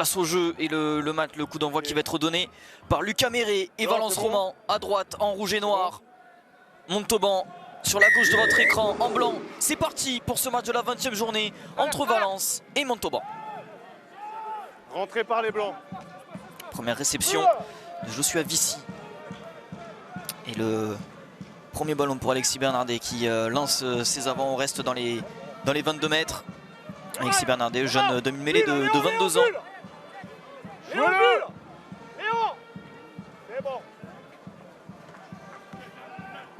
place au jeu et le coup d'envoi qui va être donné par Lucas Méré et Valence Roman à droite en rouge et noir. Montauban sur la gauche de votre écran en blanc. C'est parti pour ce match de la 20e journée entre Valence et Montauban. Rentré par les blancs. Première réception de Joshua Vici. Et le premier ballon pour Alexis Bernardet qui lance ses avants au reste dans les 22 mètres. Alexis Bernardet, jeune demi-mêlée de 22 ans.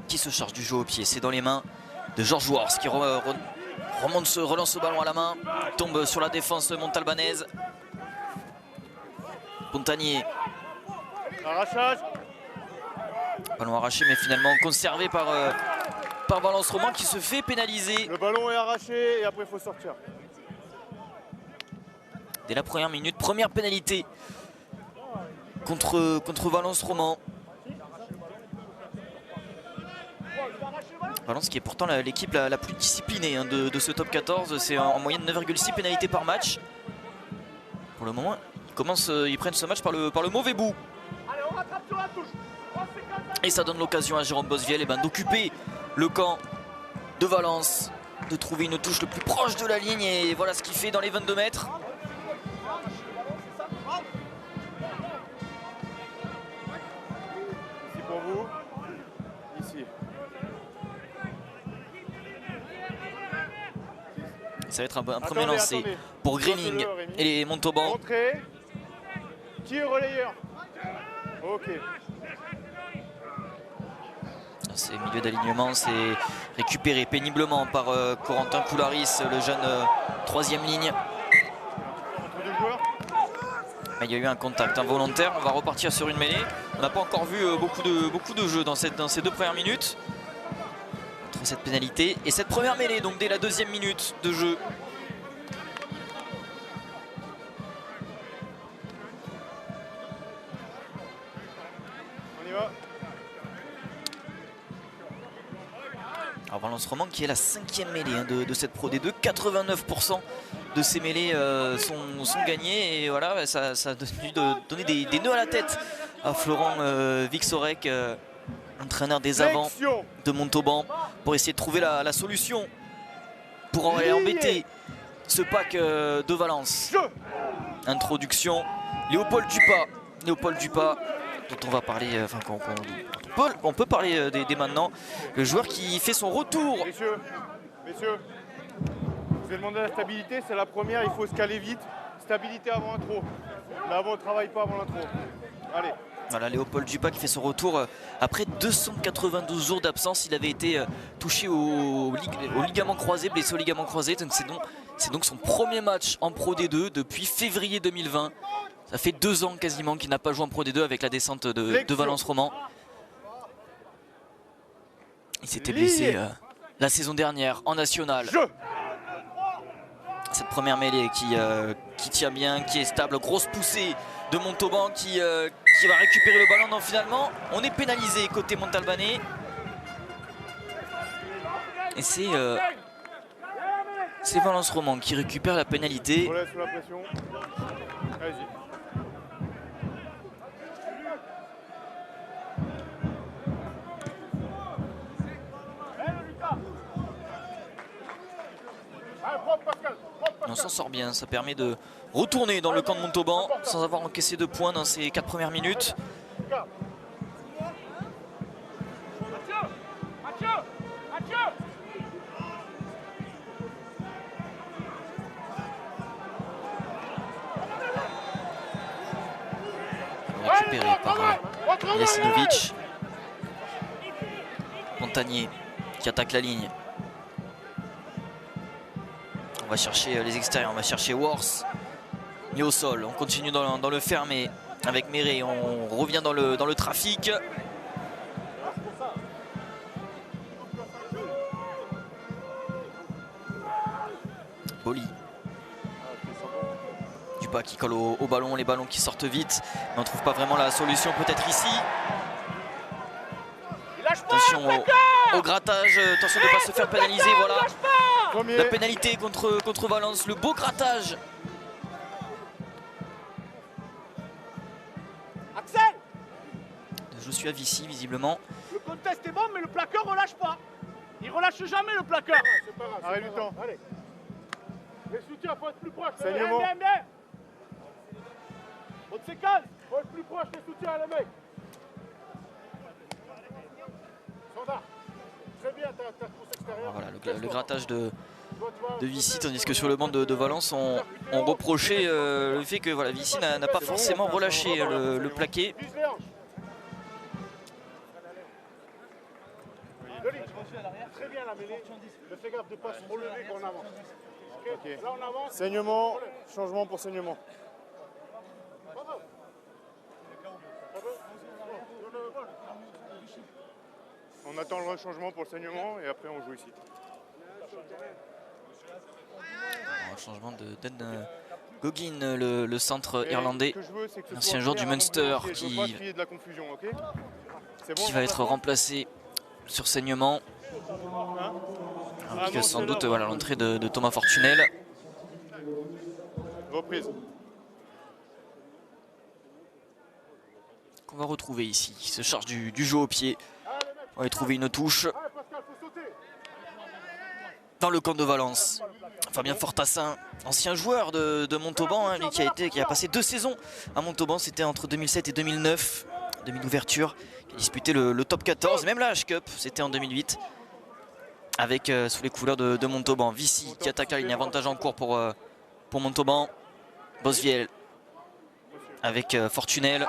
Qui se charge du jeu au pied, c'est dans les mains de Georges Wars qui relance ce ballon à la main, tombe sur la défense montalbanaise. Pontanier. Arrachage. Ballon arraché mais finalement conservé par Valence Roman qui se fait pénaliser. Le ballon est arraché et après il faut sortir. Dès la première minute, première pénalité contre Valence Roman. Valence qui est pourtant l'équipe la plus disciplinée de ce top 14. C'est en moyenne 9,6 pénalités par match. Pour le moment, ils prennent ce match par le mauvais bout. Et ça donne l'occasion à Jérôme Bosviel d'occuper le camp de Valence, de trouver une touche le plus proche de la ligne. Et voilà ce qu'il fait dans les 22 mètres. Ici pour vous. Ici. Ça va être un premier lancé pour Greening et les Montauban. Entrée. Tir relayeur. Ok. C'est milieu d'alignement, c'est récupéré péniblement par Corentin Coularis, le jeune troisième ligne. Mais il y a eu un contact involontaire, on va repartir sur une mêlée. On n'a pas encore vu beaucoup de jeux dans ces 2 premières minutes. Entre cette pénalité et cette première mêlée, donc dès la 2e minute de jeu. On y va. Alors Valence Roman qui est la 5e mêlée de cette Pro D2. 89% de ces mêlées sont gagnées. Et voilà, ça a donné des nœuds à la tête à Florent Vixorek, entraîneur des avants de Montauban, pour essayer de trouver la solution pour aller embêter ce pack de Valence. Introduction, Léopold Dupas, dont on va parler, on peut parler dès maintenant. Le joueur qui fait son retour. Messieurs, vous avez demandé la stabilité, c'est la première, il faut se caler vite. Stabilité avant l'intro. Là, on ne travaille pas avant l'intro. Allez. Voilà, Léopold Dupas qui fait son retour après 292 jours d'absence. Il avait été touché au ligament croisé, blessé au ligament croisé. Donc c'est donc son premier match en Pro D2 depuis février 2020. Ça fait 2 ans quasiment qu'il n'a pas joué en Pro D2 avec la descente de Valence Roman. Il s'était blessé la saison dernière en national. Cette première mêlée qui tient bien, qui est stable. Grosse poussée de Montauban qui va récupérer le ballon. Non, finalement, on est pénalisé côté montalbanais. Et c'est Valence Roman qui récupère la pénalité. Relais sous la pression. Allez-y. On s'en sort bien, ça permet de retourner dans le camp de Montauban sans avoir encaissé de points dans ces 4 premières minutes. Récupéré par Jasinovic. Montagnier qui attaque la ligne. On va chercher les extérieurs, on va chercher Wars. Mis au sol, on continue dans le fermé avec Méré, on revient dans le trafic. Boli. Dupas qui colle au ballon, les ballons qui sortent vite. Mais on ne trouve pas vraiment la solution peut-être ici. Attention au grattage, attention de ne pas se faire pénaliser, voilà. La pénalité contre Valence, le beau grattage Je suis à Vichy visiblement. Le contest est bon, mais le plaqueur relâche pas. Il relâche jamais le plaqueur. C'est pas grave. Arrête du temps. Allez. Les soutiens, faut être plus proche. Bien, bien, bien. Autre séquence. Faut être plus proche des soutiens, les mecs. Standard. Très bien, ta course extérieure. Voilà, le grattage de Vichy, tandis que sur le banc de Valence, on reprochait le fait que voilà, Vichy n'a pas forcément relâché le plaqué. Très bien la mêlée. Fais gaffe de ne pas se relever quand on avance. Okay. Là on avance. Saignement, changement pour saignement. On attend le changement pour le saignement et après on joue ici. Un changement d'Eden Goggin, le centre irlandais, ancien joueur du Munster qui va être remplacé sur saignement. Avec sans doute voilà, l'entrée de Thomas Fortunel. Reprise. Qu'on va retrouver ici, qui se charge du jeu au pied. On va y trouver une touche. Dans le camp de Valence, Fabien Fortassin, ancien joueur de Montauban, hein, lui qui a passé 2 saisons à Montauban, c'était entre 2007 et 2009, demi-d'ouverture, qui a disputé le top 14, même la H-Cup, c'était en 2008, avec sous les couleurs de Montauban. Vichy qui attaque la ligne, avantage en cours pour Montauban. Bosviel avec Fortunel.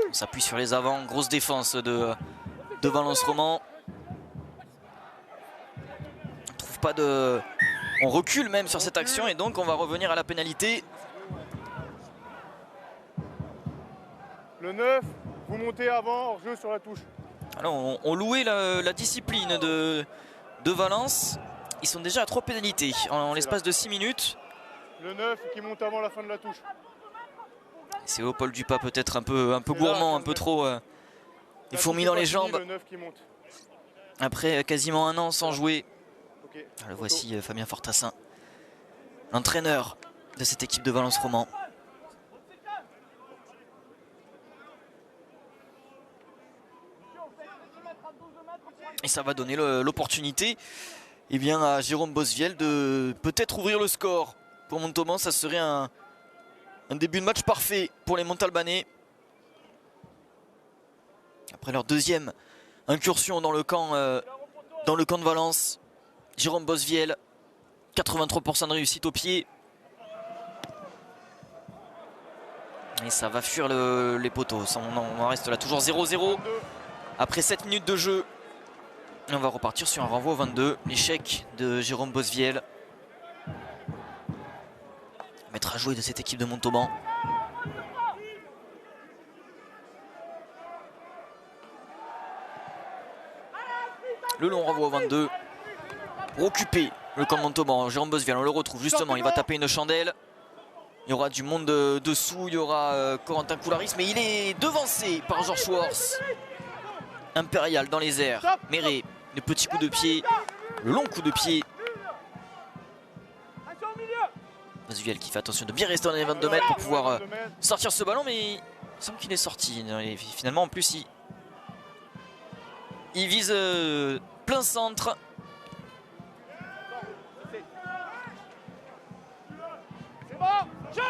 On s'appuie sur les avants, grosse défense de Valence Roman. On trouve pas de... On recule même sur cette action et donc on va revenir à la pénalité. Le 9, vous montez avant, hors jeu sur la touche. Alors on louait la discipline de Valence. Ils sont déjà à 3 pénalités en l'espace de 6 minutes. Le 9 qui monte avant la fin de la touche. C'est Léopold Dupas peut-être un peu gourmand, un peu trop... Il faut mis dans les jambes. Après quasiment 1 an sans jouer. Le voici Fabien Fortassin, l'entraîneur de cette équipe de Valence Roman. Et ça va donner l'opportunité à Jérôme Bosviel de peut-être ouvrir le score. Pour Montauban, ça serait un début de match parfait pour les Montalbanais. Après leur deuxième incursion dans le camp de Valence, Jérôme Bosviel, 83% de réussite au pied. Et ça va fuir les poteaux. On en reste là toujours 0-0 après 7 minutes de jeu. Et on va repartir sur un renvoi au 22. L'échec de Jérôme Bosviel. Maître à jouer de cette équipe de Montauban. Le long renvoi au 22. Pour occuper le camp de Montauban. Jérôme Bosviel, on le retrouve justement. Il va taper une chandelle. Il y aura du monde dessous. Il y aura Corentin Koularis. Mais il est devancé par Georges Schwartz. Impérial dans les airs. Méré, le petit coup de pied. Le long coup de pied. Bosviel qui fait attention de bien rester dans les 22 mètres pour pouvoir sortir ce ballon. Mais il semble qu'il est sorti. Et finalement, en plus, il vise plein centre. C'est bon. Jeu.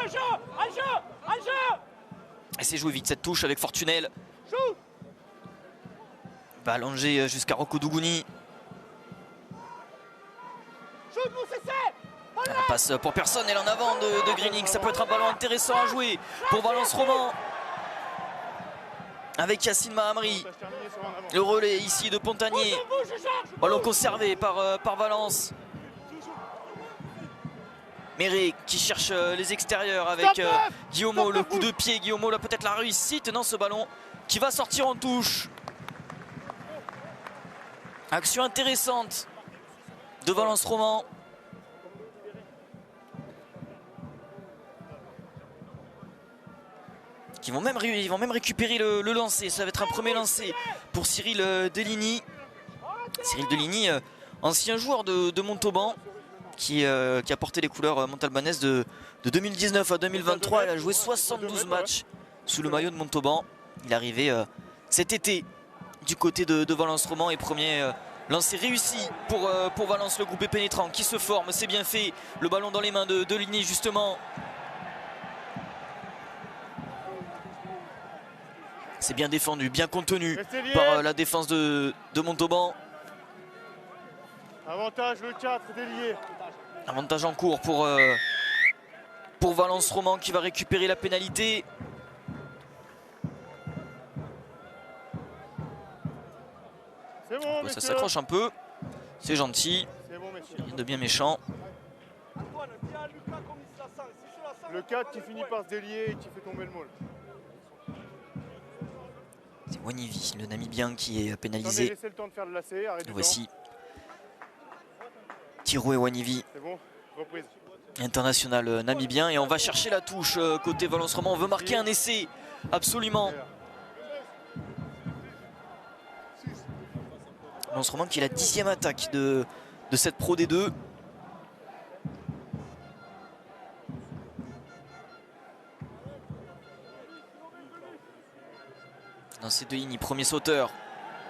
Et c'est joué vite cette touche avec Fortunel. Il va allonger jusqu'à Rocco Dougouni. La passe pour personne, elle en avant de Greening. Ça peut être un ballon intéressant à jouer pour Valence Roman. Avec Yacine Mahamri. Le relais ici de Pontagnier. Ballon conservé par Valence. Méré qui cherche les extérieurs avec Guillaume. Le coup de pied. Guillaume là peut-être la réussite. Non, ce ballon qui va sortir en touche. Action intéressante de Valence Roman. Ils vont même récupérer le lancer. Ça va être un premier lancer pour Cyril Deligny. Cyril Deligny, ancien joueur de Montauban. qui a porté les couleurs montalbanaises de 2019 à 2023. Il a joué 72 matchs sous le maillot de Montauban. Il est arrivé cet été du côté de Valence Roman et premier lancé réussi pour Valence. Le groupe est pénétrant qui se forme, c'est bien fait. Le ballon dans les mains de Ligny justement. C'est bien défendu, bien contenu par la défense de Montauban. Avantage le 4 délié. Avantage en cours pour Valence Roman qui va récupérer la pénalité. C'est bon, ça s'accroche un peu, c'est gentil, c'est bon, rien de bien méchant. Le 4 qui finit par se délier et qui fait tomber le maul. C'est Wanivi, le Namibien qui est Attendez, pénalisé. laissez le temps de faire le lacet, arrêtez. Voici Tiroué Wanivi. C'est bon, reprise. International namibien et on va chercher la touche côté Valence Roman. On veut marquer un essai, absolument. Valence Roman qui est la 10e attaque de cette Pro D2. Dans ces deux lignes, premier sauteur.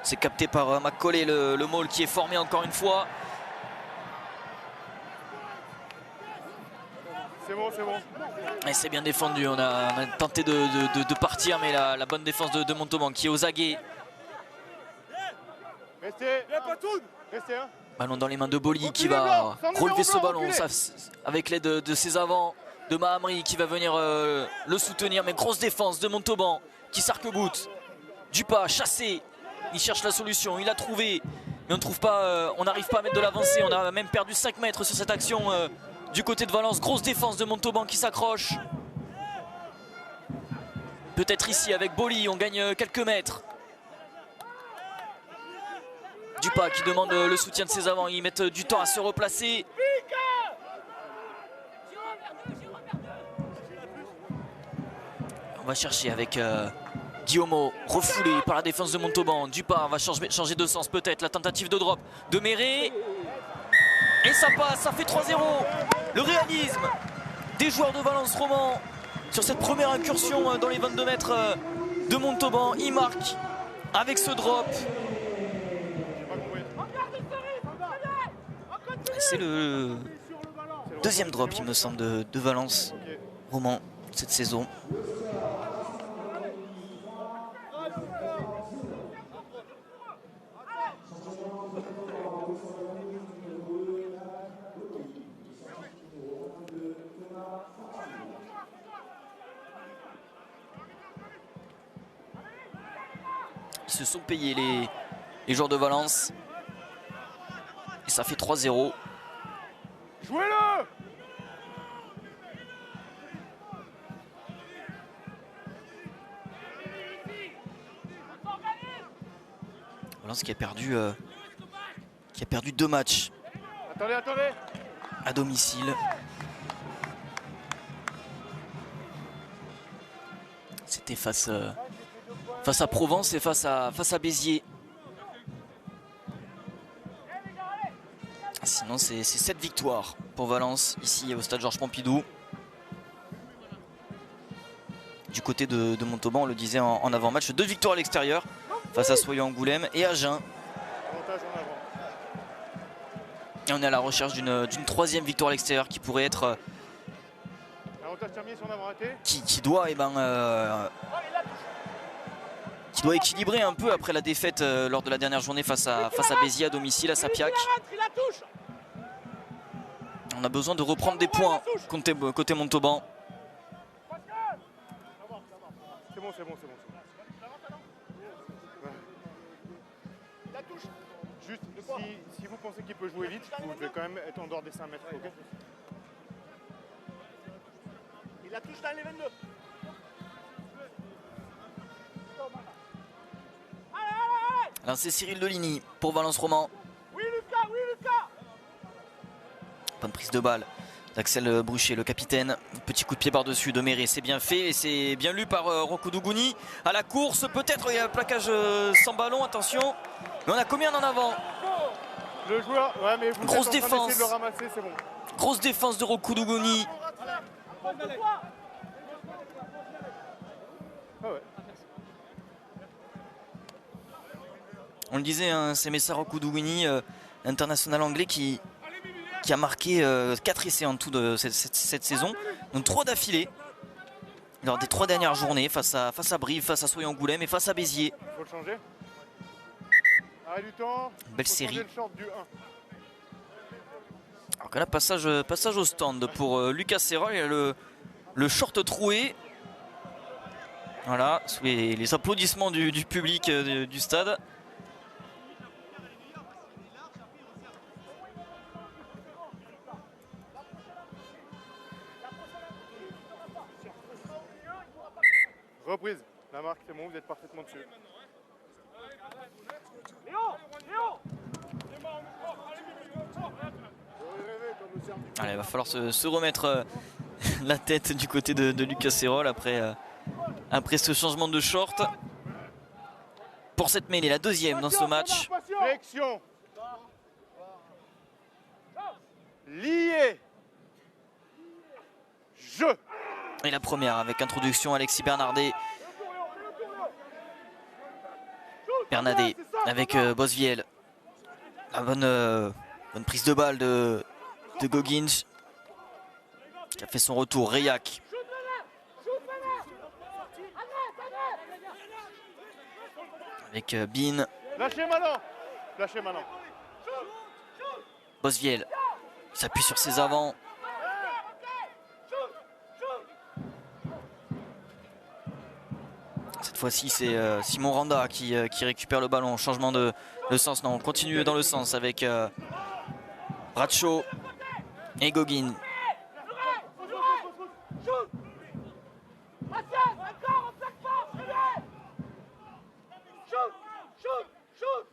C'est capté par Macaulay, le maul qui est formé encore une fois. C'est bon, c'est bon. Et c'est bien défendu, on a tenté de partir, mais la bonne défense de Montauban qui est aux aguets. Restez, restez, hein. Ballon dans les mains de Boli qui va relever ce ballon avec l'aide de ses avants, de Mahamri qui va venir le soutenir, mais grosse défense de Montauban qui s'arc-boute. Dupas chassé, il cherche la solution, il a trouvé, mais on trouve pas, on n'arrive pas à mettre de l'avancée. On a même perdu 5 mètres sur cette action du côté de Valence. Grosse défense de Montauban qui s'accroche. Peut-être ici avec Boli, on gagne quelques mètres. Dupas qui demande le soutien de ses avants, ils mettent du temps à se replacer. On va chercher avec Guillaume, refoulé par la défense de Montauban. Dupas va changer de sens peut-être, la tentative de drop de Méré. Et ça passe, ça fait 3-0. Le réalisme des joueurs de Valence Roman sur cette première incursion dans les 22 mètres de Montauban. Il marque avec ce drop. C'est le deuxième drop, il me semble, de Valence Roman cette saison. Ils se sont payés les joueurs de Valence. Et ça fait 3-0. Jouez-le! Valence qui a perdu 2 matchs. Attendez. À domicile. C'était face à Provence et face à Béziers. Sinon c'est 7 victoires pour Valence ici au stade Georges Pompidou. Du côté de Montauban, on le disait en avant-match, 2 victoires à l'extérieur face à Soyons-Angoulême et Agen. Et on est à la recherche d'une 3e victoire à l'extérieur qui pourrait être qui doit équilibrer un peu après la défaite lors de la dernière journée face à Béziers à domicile à Sapiac. On a besoin de reprendre des points côté Montauban. C'est bon. Juste, si vous pensez qu'il peut jouer vite, vous devez quand même être en dehors des 5 mètres, ok? Il la touche dans les 22. C'est Cyril Deligny pour Valence Roman. Oui Lucas. Bonne prise de balle d'Axel Bruchet, le capitaine. Petit coup de pied par-dessus de Méré, c'est bien fait et c'est bien lu par Rocco Dougouni. À la course, peut-être il y a un plaquage sans ballon, attention. Mais on a combien en avant? Le joueur, ouais, mais vous grosse êtes en train défense d'essayer de le ramasser, c'est bon. Grosse défense de Rokuduguni. On le disait, hein, c'est Messa Rokuduguni, international anglais qui a marqué 4 essais en tout de cette saison, donc 3 d'affilée lors des 3 dernières journées face à Brive, face à Soye-Angoulême et face à Béziers. Faut le changer. Arrêt du temps. Belle série. Le short du 1. Alors que là, passage au stand pour Lucas Serol. Il y a le short troué. Voilà, sous les applaudissements du public du stade. Reprise. La marque, c'est bon, vous êtes parfaitement dessus. Allez, il va falloir se remettre la tête du côté de Lucas Serol après ce changement de short. Pour cette mêlée, la deuxième dans ce match. Flexion. Lié. Jeu. Et la première avec introduction Alexis Bernardet. Bernardet avec Bosviel. La bonne prise de balle de Goggins qui a fait son retour. Reyac. Avec Bin. Lâchez maintenant. Lâchez maintenant. Bosviel s'appuie sur ses avants. Cette fois-ci, c'est Simon Randa qui récupère le ballon. Changement de sens. Non, on continue dans le sens avec Bradshaw et Goggin.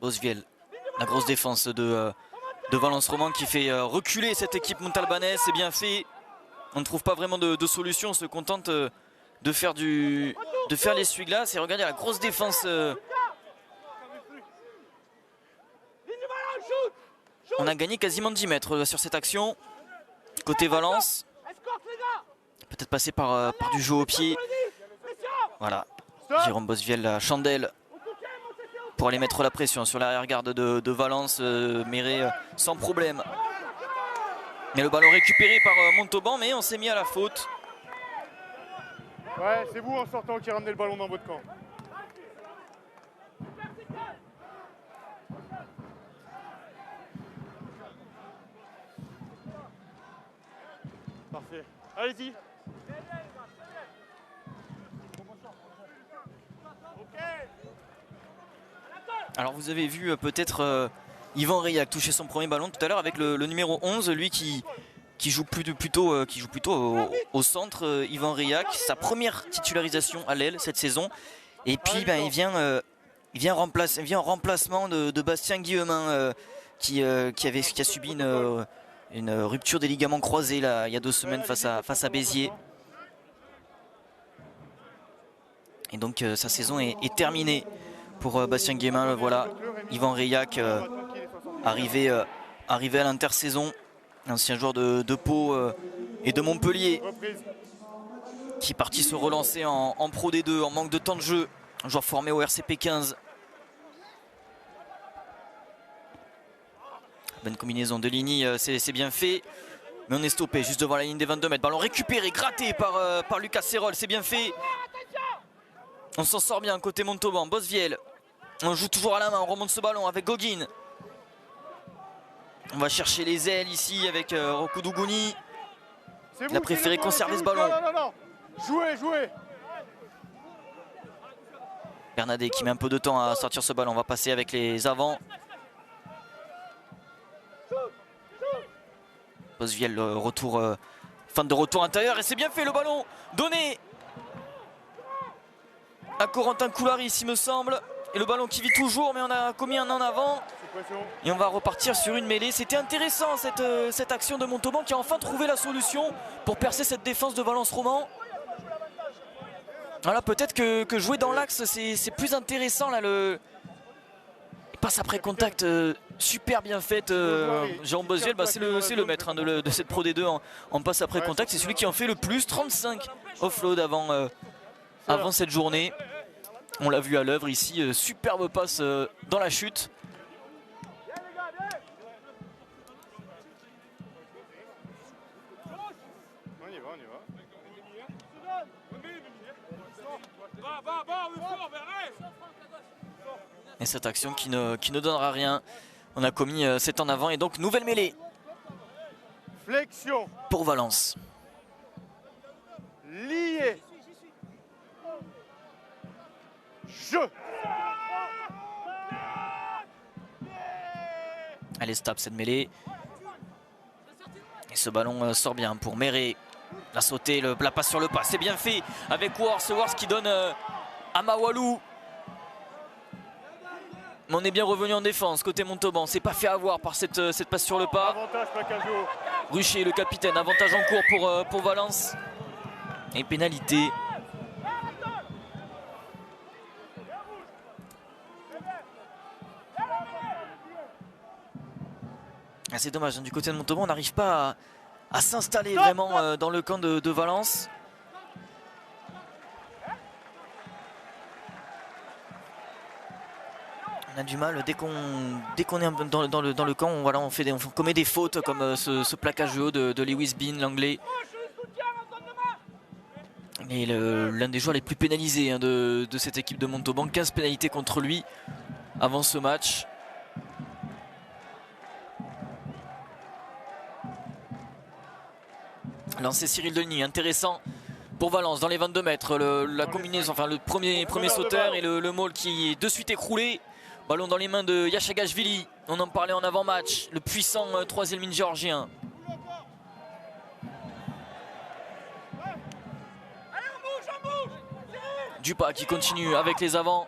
Bosviel, la grosse défense de Valence Roman qui fait reculer cette équipe montalbanaise. C'est bien fait. On ne trouve pas vraiment de solution. On se contente de faire l'essuie-glace. Et regardez la grosse défense. On a gagné quasiment 10 mètres sur cette action. Côté Valence. Peut-être passer par du jeu au pied. Voilà. Jérôme Bosviel, la chandelle pour aller mettre la pression sur l'arrière-garde de Valence. Méré sans problème. Mais le ballon récupéré par Montauban, mais on s'est mis à la faute. Ouais, c'est vous en sortant qui ramenez le ballon dans votre camp. Parfait. Allez-y. Alors vous avez vu peut-être Yvan Reyac toucher son premier ballon tout à l'heure avec le numéro 11, lui qui joue plutôt au centre. Yvan Reyac, sa première titularisation à l'aile cette saison. Et puis il vient en remplacement de Bastien Guillemin qui a subi une rupture des ligaments croisés là, il y a 2 semaines face à Béziers. Et donc sa saison est terminée pour Bastien Guillemin. Voilà, Yvan Reyac arrivé à l'intersaison. Ancien joueur de Pau et de Montpellier qui est parti se relancer en Pro D2 en manque de temps de jeu. Un joueur formé au RCP 15. Bonne combinaison de Ligny, c'est bien fait. Mais on est stoppé juste devant la ligne des 22 mètres. Ballon récupéré, gratté par Lucas Serol, c'est bien fait. On s'en sort bien côté Montauban. Bosviel, on joue toujours à la main, on remonte ce ballon avec Goggin. On va chercher les ailes ici avec Rokuduguni. Il a préféré conserver ce ballon. Non. Jouez. Bernardet qui met un peu de temps à sortir ce ballon. On va passer avec les avants. Bosviel, fin de retour intérieur. Et c'est bien fait, le ballon donné à Corentin Coularis, il me semble. Et le ballon qui vit toujours, mais on a commis un en avant. Et on va repartir sur une mêlée. C'était intéressant cette action de Montauban qui a enfin trouvé la solution pour percer cette défense de Valence Roman. Voilà, peut-être que jouer dans l'axe c'est plus intéressant là. Le passe après contact super bien faite. Jérôme Bosviel, c'est le maître hein, de cette Pro D2 en passe après contact. C'est celui qui en fait le plus, 35 offload avant cette journée. On l'a vu à l'œuvre ici, superbe passe dans la chute. Et cette action qui ne donnera rien. On a commis 7 en avant et donc nouvelle mêlée. Flexion. Pour Valence. Lié. Jeu. Allez, stop cette mêlée. Et ce ballon sort bien pour Méré. La sauté, la passe sur le pas. C'est bien fait avec Wars qui donne à Mawalou. Mais on est bien revenu en défense côté Montauban. C'est pas fait avoir par cette passe sur le pas. Avantage Placagio. Rucher, le capitaine, avantage en cours pour Valence. Et pénalité. Ah, c'est dommage, hein, du côté de Montauban, on n'arrive pas à s'installer vraiment dans le camp de Valence. On a du mal dès qu'on est un peu dans le camp, on commet des fautes comme ce plaquage haut de Lewis Bean, l'anglais. Et l'un des joueurs les plus pénalisés hein, de cette équipe de Montauban, 15 pénalités contre lui avant ce match. Lancé Cyril Denis, intéressant pour Valence dans les 22 mètres. La combinaison, enfin le premier sauteur et le maul qui est de suite écroulé. Ballon dans les mains de Yachagashvili. On en parlait en avant-match. Le puissant troisième ligne géorgien. Dupas qui continue avec les avants.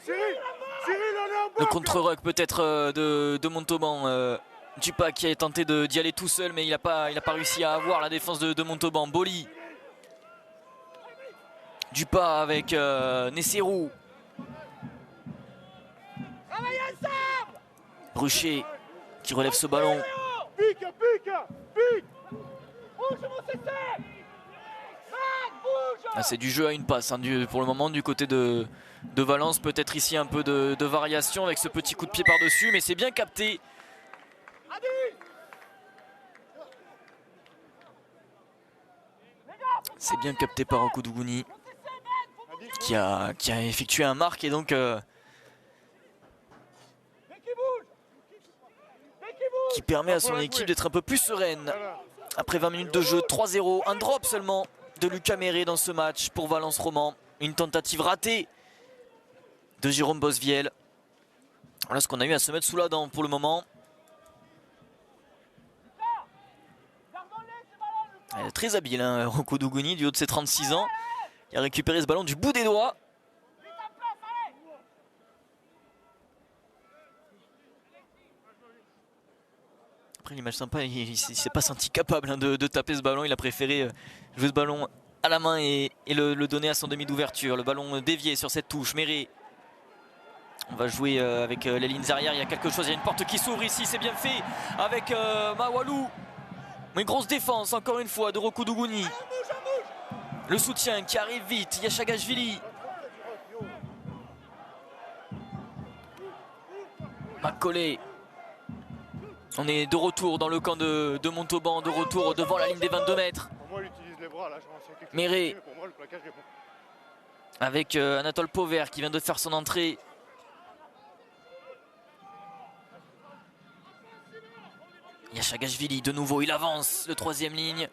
Le contre-ruck peut-être de Montauban. Dupas qui a tenté d'y aller tout seul, mais il n'a pas réussi à avoir la défense de Montauban. Boli. Dupas avec Nesserou. Bruchet qui relève ce ballon. Ah, c'est du jeu à une passe hein, pour le moment du côté de Valence. Peut-être ici un peu de variation avec ce petit coup de pied par-dessus, mais c'est bien capté. C'est bien capté par Okuduguni qui a effectué un marque et donc qui permet à son équipe d'être un peu plus sereine. Après 20 minutes de jeu, 3-0, un drop seulement de Lucas Méré dans ce match pour Valence Roman. Une tentative ratée de Jérôme Bosviel. Voilà ce qu'on a eu à se mettre sous la dent pour le moment. Très habile, hein, Okuduguni, du haut de ses 36 ans. Il a récupéré ce ballon du bout des doigts. Après l'image sympa, il ne s'est pas senti capable hein, de taper ce ballon. Il a préféré jouer ce ballon à la main et le donner à son demi d'ouverture. Le ballon dévié sur cette touche. Méré. On va jouer avec les lignes arrière. Il y a quelque chose, il y a une porte qui s'ouvre ici. C'est bien fait avec Mawalou. Une grosse défense encore une fois de Okuduguni. Le soutien qui arrive vite. Yachagashvili. Macaulay. On est de retour dans le camp de Montauban, de retour devant la ligne des 22 mètres. Méré avec Anatole Pauvert qui vient de faire son entrée. Yachagashvili de nouveau, il avance, le troisième ligne.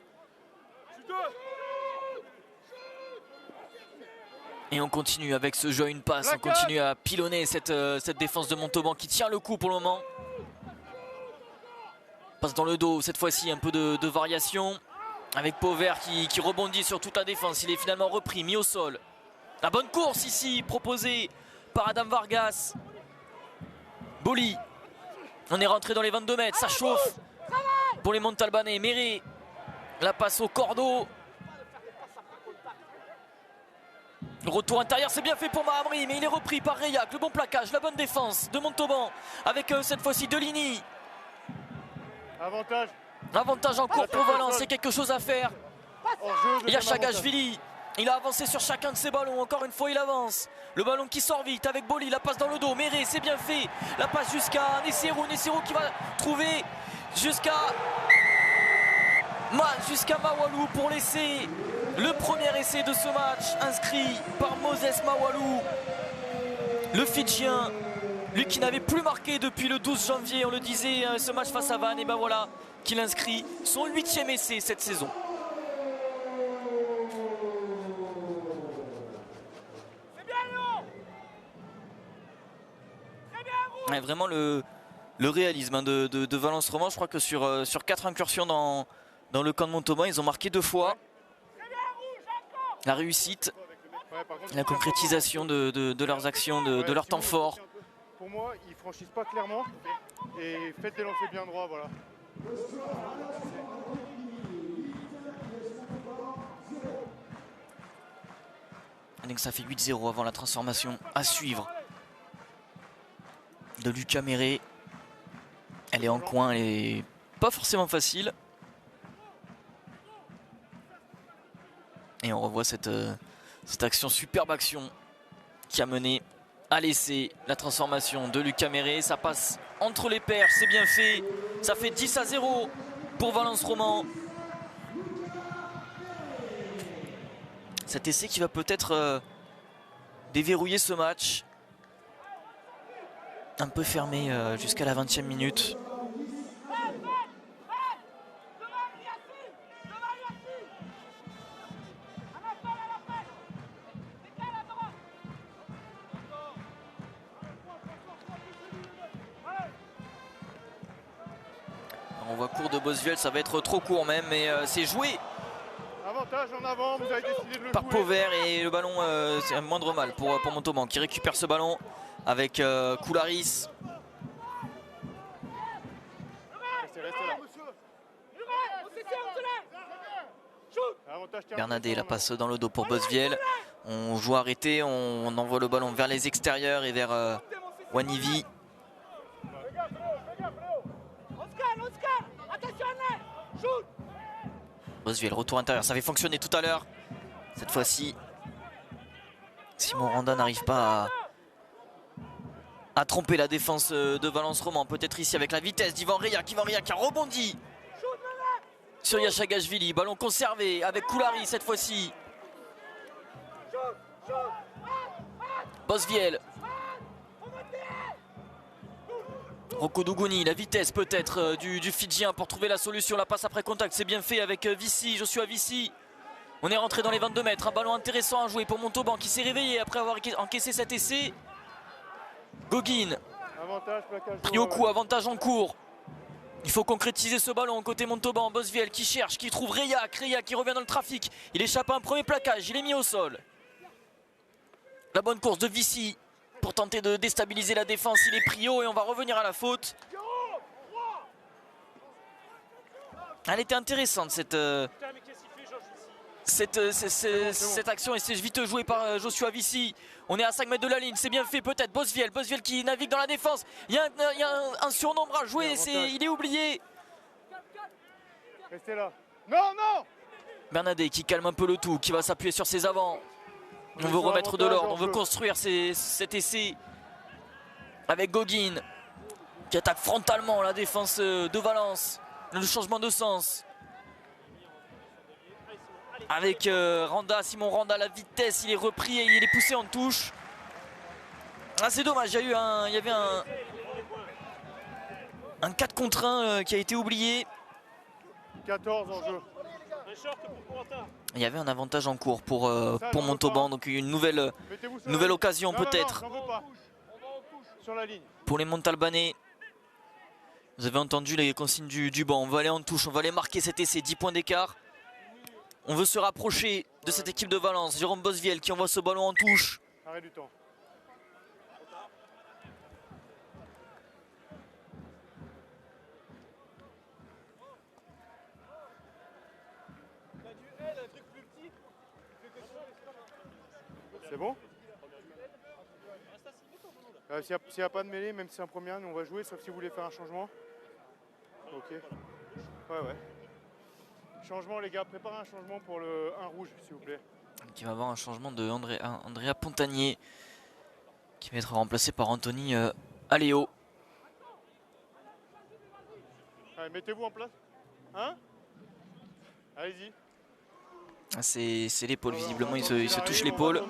Et on continue avec ce jeu à une passe, on continue à pilonner cette défense de Montauban qui tient le coup pour le moment. Passe dans le dos, cette fois-ci un peu de variation. Avec Pauvert qui rebondit sur toute la défense. Il est finalement repris, mis au sol. La bonne course ici, proposée par Adam Vargas. Boli. On est rentré dans les 22 mètres, ça chauffe pour les Montalbanais. Méré. La passe au cordeau. Le retour intérieur, c'est bien fait pour Mahamri, mais il est repris par Reilhac. Le bon plaquage, la bonne défense de Montauban avec cette fois-ci Deligny. Avantage. Avantage en cours pour Valence, c'est quelque chose à faire. Il y a Chagashvili. Il a avancé sur chacun de ses ballons. Encore une fois, il avance. Le ballon qui sort vite avec Boli. La passe dans le dos. Méré, c'est bien fait. La passe jusqu'à Nessirou. Nessirou qui va trouver jusqu'à Mawalou pour l'essai. Le premier essai de ce match inscrit par Moses Mawalou. Le Fidjien. Lui qui n'avait plus marqué depuis le 12 janvier. On le disait, ce match face à Vannes. Et ben voilà qu'il inscrit son 8e essai cette saison. Ouais, vraiment le réalisme de Valence Roman. Je crois que sur 4 incursions dans le camp de Montauban, ils ont marqué 2 fois. La réussite, la concrétisation de leurs actions, de leur temps fort. Pour moi, ils franchissent pas clairement et faites des lancers bien droits, voilà. Donc ça fait 8-0 avant la transformation à suivre de Lucas Méré. Elle est en coin, elle est pas forcément facile. Et on revoit cette action, superbe action qui a mené à l'essai. La transformation de Lucas Méré, ça passe entre les perches, c'est bien fait. Ça fait 10-0 pour Valence Roman. Cet essai qui va peut-être déverrouiller ce match. Un peu fermé jusqu'à la 20e minute. On voit court de Bosviel, ça va être trop court même, mais c'est joué. Avantage en avant, vous avez décidé de le par jouer. Pauvert et le ballon, c'est un moindre mal pour Montauban qui récupère ce ballon avec Koularis. Restez là. Bernadette la passe dans le dos pour Bosviel. On joue arrêté, on envoie le ballon vers les extérieurs et vers Wanivi. Bosviel, retour intérieur, ça avait fonctionné tout à l'heure. Cette fois-ci, Simon Randa n'arrive pas à tromper la défense de Valence Roman. Peut-être ici avec la vitesse d'Ivan Reilhac. Ivan Reilhac qui a rebondi sur Yachagashvili. Ballon conservé avec Koulari cette fois-ci. Bosviel. Rocco Dougouni, la vitesse peut-être du Fidjien pour trouver la solution. La passe après contact, c'est bien fait avec Vici, Joshua Vici. On est rentré dans les 22 mètres. Un ballon intéressant à jouer pour Montauban qui s'est réveillé après avoir encaissé cet essai. Gogin. Pris au coup, avantage en cours. Il faut concrétiser ce ballon côté Montauban. Bosviel qui cherche, qui trouve Reilhac. Reilhac qui revient dans le trafic. Il échappe à un premier plaquage, il est mis au sol. La bonne course de Vici pour tenter de déstabiliser la défense. Il est pris haut et on va revenir à la faute. Elle était intéressante cette action et c'est vite joué par Joshua Vici. On est à 5 mètres de la ligne, c'est bien fait peut-être. Bosviel qui navigue dans la défense. Il y a un surnombre à jouer, il est oublié. Restez là. Non, non. Bernadette qui calme un peu le tout, qui va s'appuyer sur ses avants. On veut remettre de l'ordre, on veut construire cet essai avec Gogin qui attaque frontalement la défense de Valence. Le changement de sens avec Randa, Simon Randa, la vitesse, il est repris et il est poussé en touche. Ah, c'est dommage, il y avait un 4 contre 1 qui a été oublié. 14 en jeu. Il y avait un avantage en cours pour Montauban, donc une nouvelle occasion peut-être pour les Montalbanais. Vous avez entendu les consignes du banc, on va aller en touche, on va aller marquer cet essai, 10 points d'écart. On veut se rapprocher de cette équipe de Valence. Jérôme Bosviel qui envoie ce ballon en touche. Arrêt du temps. C'est bon? S'il n'y a pas de mêlée, même si c'est un premier, on va jouer, sauf si vous voulez faire un changement. Ok. Ouais. Changement, les gars, préparez un changement pour le 1 rouge, s'il vous plaît. Qui va avoir un changement de Andrea Pontagnier, qui va être remplacé par Anthony Aléo. Allez, mettez-vous en place. Hein? Allez-y. C'est l'épaule, visiblement, il se touche l'épaule.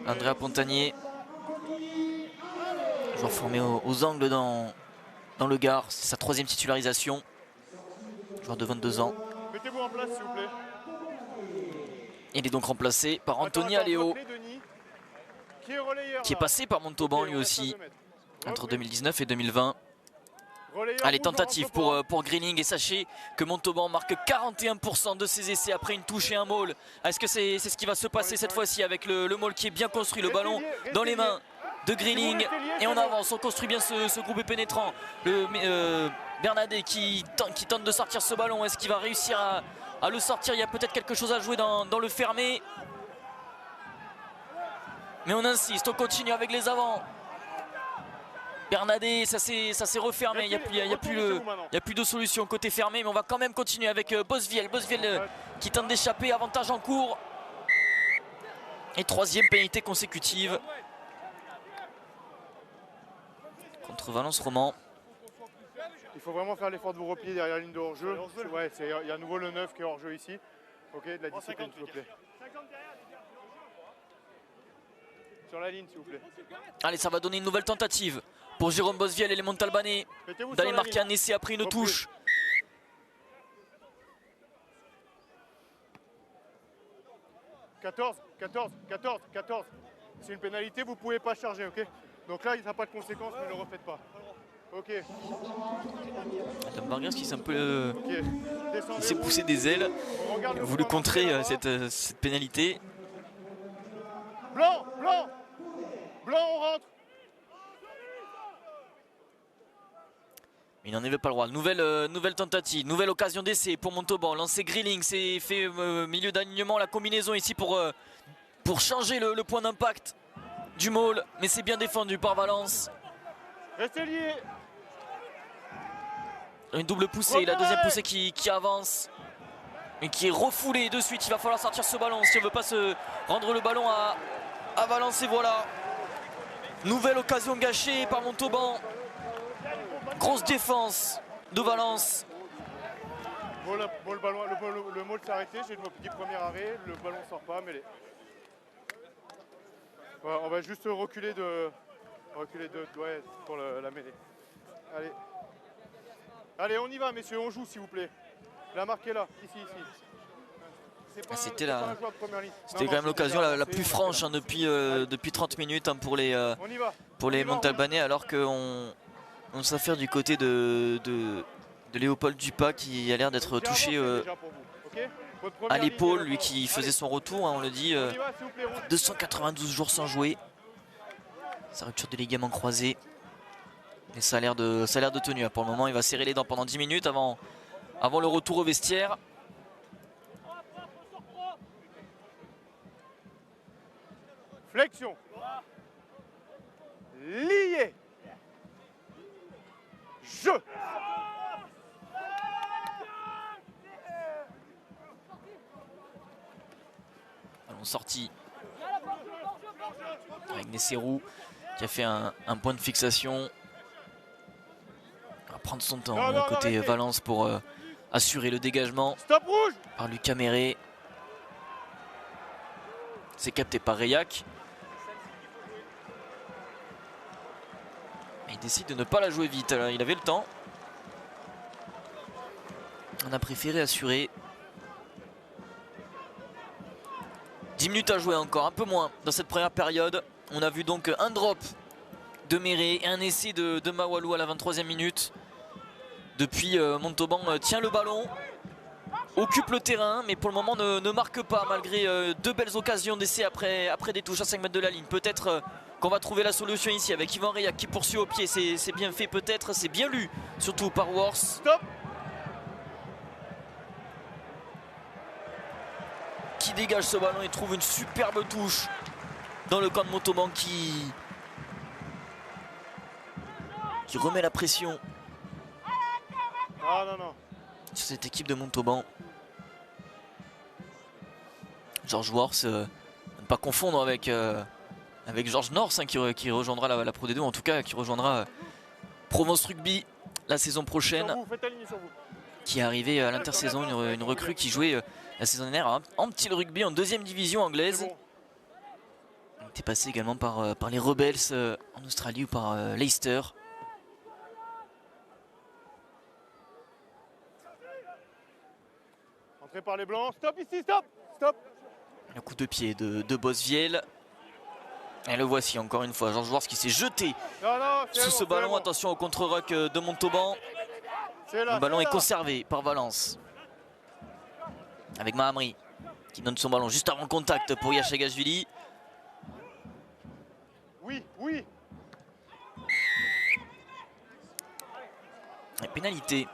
Andrea Pontagnier, joueur formé aux angles dans le Gard, c'est sa 3e titularisation. Joueur de 22 ans. Mettez-vous en place, s'il vous plaît. Il est donc remplacé par Anthony Aléo, relayeur, qui est passé par Montauban lui aussi, entre 2019 et 2020. Allez, tentative pour Greening, et sachez que Montauban marque 41% de ses essais après une touche et un maul. Est-ce que c'est ce qui va se passer cette fois-ci avec le maul qui est bien construit, le ballon dans les mains de Greening, et on avance, on construit bien ce groupe pénétrant. Bernadet qui tente de sortir ce ballon, est-ce qu'il va réussir à le sortir? Il y a peut-être quelque chose à jouer dans le fermé, mais on insiste, on continue avec les avants. Bernadet, ça s'est refermé, il n'y a plus de solution côté fermé, mais on va quand même continuer avec Bosviel qui tente d'échapper, avantage en cours, et 3e pénalité consécutive contre Valence Roman. Il faut vraiment faire l'effort de vous replier derrière la ligne de hors-jeu. Ouais, il y a à nouveau le 9 qui est hors-jeu ici. Ok, de la discipline, s'il vous plaît. Sur la ligne, s'il vous plaît. Allez, ça va donner une nouvelle tentative pour Jérôme Bosviel et les Montalbanais d'aller marquer un essai après une touche. « 14. C'est une pénalité, vous ne pouvez pas charger, ok? Donc là, il n'y a pas de conséquences, ne le refaites pas. Ok. Adam Vargas qui s'est un peu il s'est poussé des ailes, il a voulu contrer cette pénalité. Blanc, on rentre. Il n'en avait pas le droit. Nouvelle tentative, nouvelle occasion d'essai pour Montauban. Lancé Grilling, c'est fait milieu d'alignement, la combinaison ici pour changer le point d'impact du maul, mais c'est bien défendu par Valence. Restez liés. Une double poussée, la deuxième poussée qui avance et qui est refoulée de suite. Il va falloir sortir ce ballon si on ne veut pas se rendre le ballon à Valence, et voilà. Nouvelle occasion gâchée par Montauban. Grosse défense de Valence. Le maul s'est arrêté, j'ai mon petit premier arrêt, le ballon ne sort pas, mais voilà, on va juste reculer pour la mêlée. Allez, on y va, messieurs, on joue, s'il vous plaît. La marque est là, ici. C'était quand même l'occasion la plus franche depuis 30 minutes pour les Montalbanais, alors qu'on s'affaire du côté de Léopold Dupas qui a l'air d'être touché à l'épaule, lui qui faisait son retour, on le dit, 292 jours sans jouer, sa rupture des ligaments croisés, et ça a l'air de tenir. Pour le moment, il va serrer les dents pendant 10 minutes avant le retour au vestiaire. Flexion. Lié. Jeu. Ballon sorti avec Nesserou qui a fait un point de fixation. Il va prendre son temps côté Valence pour assurer le dégagement. Stop rouge par Lucas Méré. C'est capté par Reillac. Il décide de ne pas la jouer vite. Alors, il avait le temps. On a préféré assurer. 10 minutes à jouer encore, un peu moins dans cette première période. On a vu donc un drop de Méré et un essai de Mawalou à la 23e minute. Depuis, Montauban tient le ballon, occupe le terrain, mais pour le moment ne marque pas, malgré deux belles occasions d'essai après des touches à 5 mètres de la ligne. Peut-être qu'on va trouver la solution ici avec Yvan Reillac qui poursuit au pied. C'est bien fait, peut-être, c'est bien lu, surtout par Wors. Stop. Qui dégage ce ballon et trouve une superbe touche dans le camp de Montauban qui remet la pression Ah non, non. sur cette équipe de Montauban. Georges Worth, ne pas confondre avec Georges North, hein, qui rejoindra la Pro D2, en tout cas qui rejoindra Provence Rugby la saison prochaine. Sur vous, faites aligner sur vous. Qui est arrivé à l'intersaison, une recrue qui jouait la saison dernière en petit rugby en 2e division anglaise. C'est bon. Il était passé également par les Rebels en Australie ou par Leicester. Entrez par les blancs. Stop ici, stop. Stop. Un coup de pied de Bosviel. Et le voici encore une fois, Georges Worth qui s'est jeté Non, non, c'est sous bon, ce c'est ballon. bon. Attention au contre-rock de Montauban. C'est là, Le ballon c'est est là. conservé par Valence. Avec Mahamri qui donne son ballon juste avant contact pour Yachagashvili. Oui, oui. Et pénalité.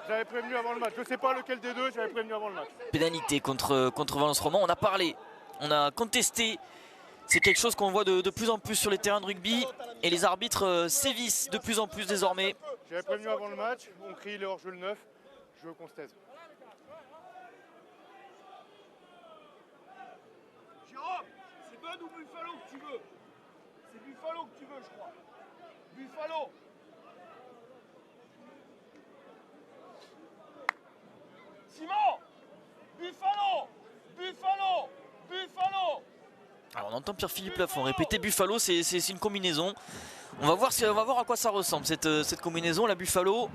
J'avais prévenu avant le match. Je sais pas lequel des deux, j'avais prévenu avant le match. Pénalité contre Valence Roman. On a parlé, on a contesté. C'est quelque chose qu'on voit de plus en plus sur les terrains de rugby. Et les arbitres sévissent de plus en plus désormais. J'avais prévenu avant le match. On crie le hors-jeu le 9. Je veux qu'on se taise. Jérôme, c'est Bud ou Buffalo que tu veux? C'est Buffalo que tu veux, je crois. Buffalo. Simon, Buffalo, Buffalo, Buffalo. Alors on entend Pierre-Philippe Lafont répéter Buffalo, c'est une combinaison. On va voir à quoi ça ressemble cette combinaison, la Buffalo.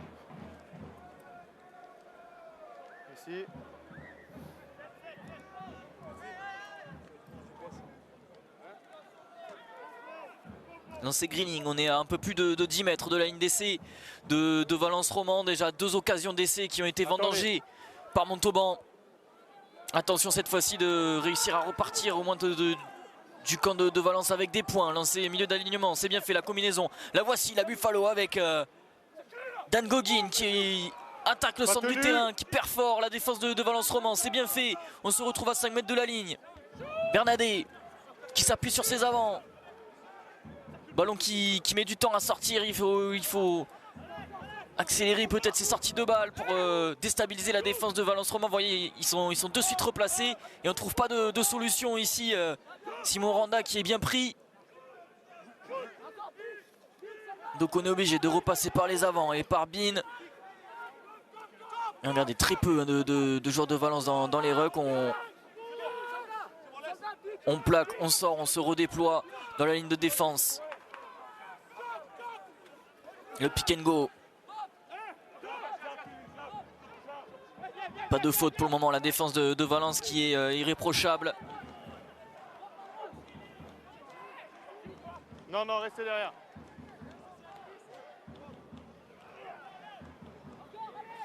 Ici. Lancé greening, on est à un peu plus de 10 mètres de la ligne d'essai de Valence Roman. Déjà 2 occasions d'essai qui ont été vendangées par Montauban. Attention cette fois-ci de réussir à repartir au moins du camp de Valence avec des points. Lancé milieu d'alignement, c'est bien fait la combinaison. La voici, la Buffalo avec Dan Goggin qui attaque le centre du terrain, qui perd fort la défense de Valence Roman. C'est bien fait, on se retrouve à 5 mètres de la ligne. Bernadet qui s'appuie sur ses avants. Ballon qui met du temps à sortir, il faut accélérer peut-être ses sorties de balles pour déstabiliser la défense de Valence Roman. Vous voyez, ils sont de suite replacés et on ne trouve pas de solution ici. Simon Randa qui est bien pris. Donc on est obligé de repasser par les avants et par Bin. Et regardez, très peu de joueurs de Valence dans les rucks. On plaque, on sort, on se redéploie dans la ligne de défense. Le pick and go. Pas de faute pour le moment, la défense de Valence qui est irréprochable. Non, non, restez derrière.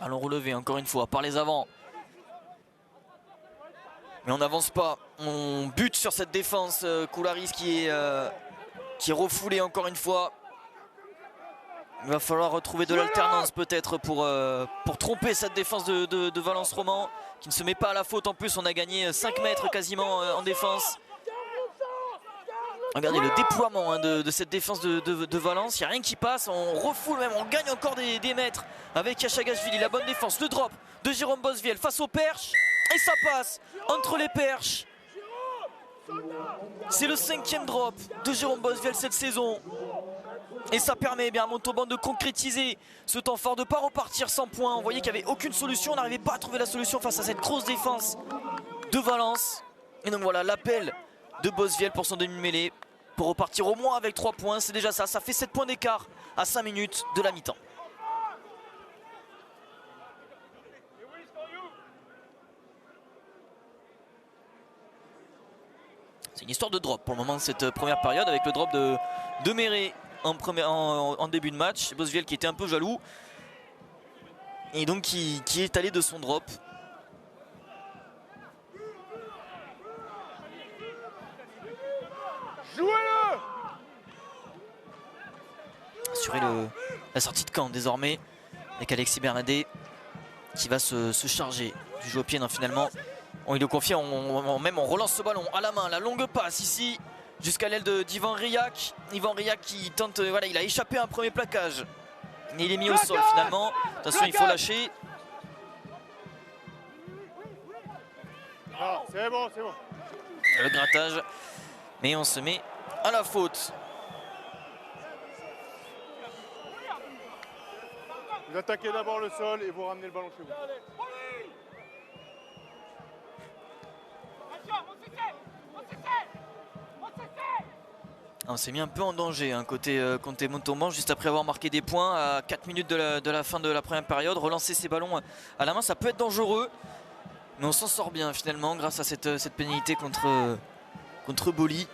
Allons relever encore une fois par les avants. Mais on n'avance pas. On bute sur cette défense. Koularis qui est refoulé encore une fois. Il va falloir retrouver de l'alternance peut-être pour tromper cette défense de Valence Roman qui ne se met pas à la faute. En plus on a gagné 5 mètres quasiment en défense. Regardez le déploiement de cette défense de Valence. Il n'y a rien qui passe, on refoule même, on gagne encore des mètres avec Yachagashvili. La bonne défense, le drop de Jérôme Bosviel face aux perches. Et ça passe entre les perches. C'est le 5e drop de Jérôme Bosviel cette saison. Et ça permet bien à Montauban de concrétiser ce temps fort, de ne pas repartir sans points. On voyait qu'il n'y avait aucune solution, on n'arrivait pas à trouver la solution face à cette grosse défense de Valence. Et donc voilà l'appel de Bosviel pour son demi-mêlée, pour repartir au moins avec 3 points. C'est déjà ça, ça fait 7 points d'écart à 5 minutes de la mi-temps. C'est une histoire de drop pour le moment de cette première période, avec le drop de Méré en début de match. Bosviel qui était un peu jaloux et donc qui est allé de son drop. Jouez-le! Assurer la sortie de camp désormais avec Alexis Bernadet qui va se charger du jeu au pied. Non, finalement on lui le confie, on relance ce ballon à la main, la longue passe ici. jusqu'à l'aile d'Ivan Riac. Ivan Riac qui tente, voilà, il a échappé à un premier plaquage. Et il est mis au sol finalement. Attention, il faut lâcher. Ah, c'est bon, c'est bon. Le grattage. Mais on se met à la faute. Vous attaquez d'abord le sol et vous ramenez le ballon chez vous. On s'est mis un peu en danger hein, côté Montauban juste après avoir marqué des points à 4 minutes de la fin de la première période. Relancer ces ballons à la main, ça peut être dangereux. Mais on s'en sort bien finalement grâce à cette pénalité contre Boli.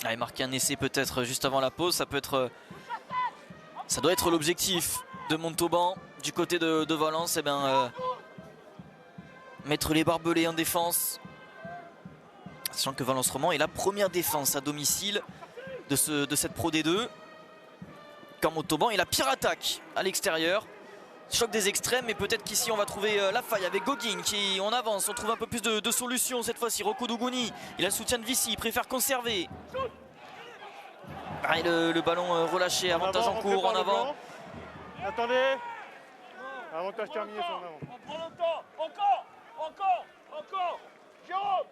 Allez, marquer un essai peut-être juste avant la pause, ça doit être l'objectif de Montauban. Du côté de Valence, eh bien, mettre les barbelés en défense. Sachant que Valence Roman est la première défense à domicile de cette Pro D2. Quand Montauban est la pire attaque à l'extérieur. Choc des extrêmes, mais peut-être qu'ici on va trouver la faille avec Gogin qui on avance, on trouve un peu plus de solutions cette fois-ci. Rocco Dougouni, il a le soutien de Vici, il préfère conserver. Ah, et le ballon relâché, avantage en cours, en avant. Attendez. Avantage terminé sur en avant. On prend le temps. Encore. Jérôme.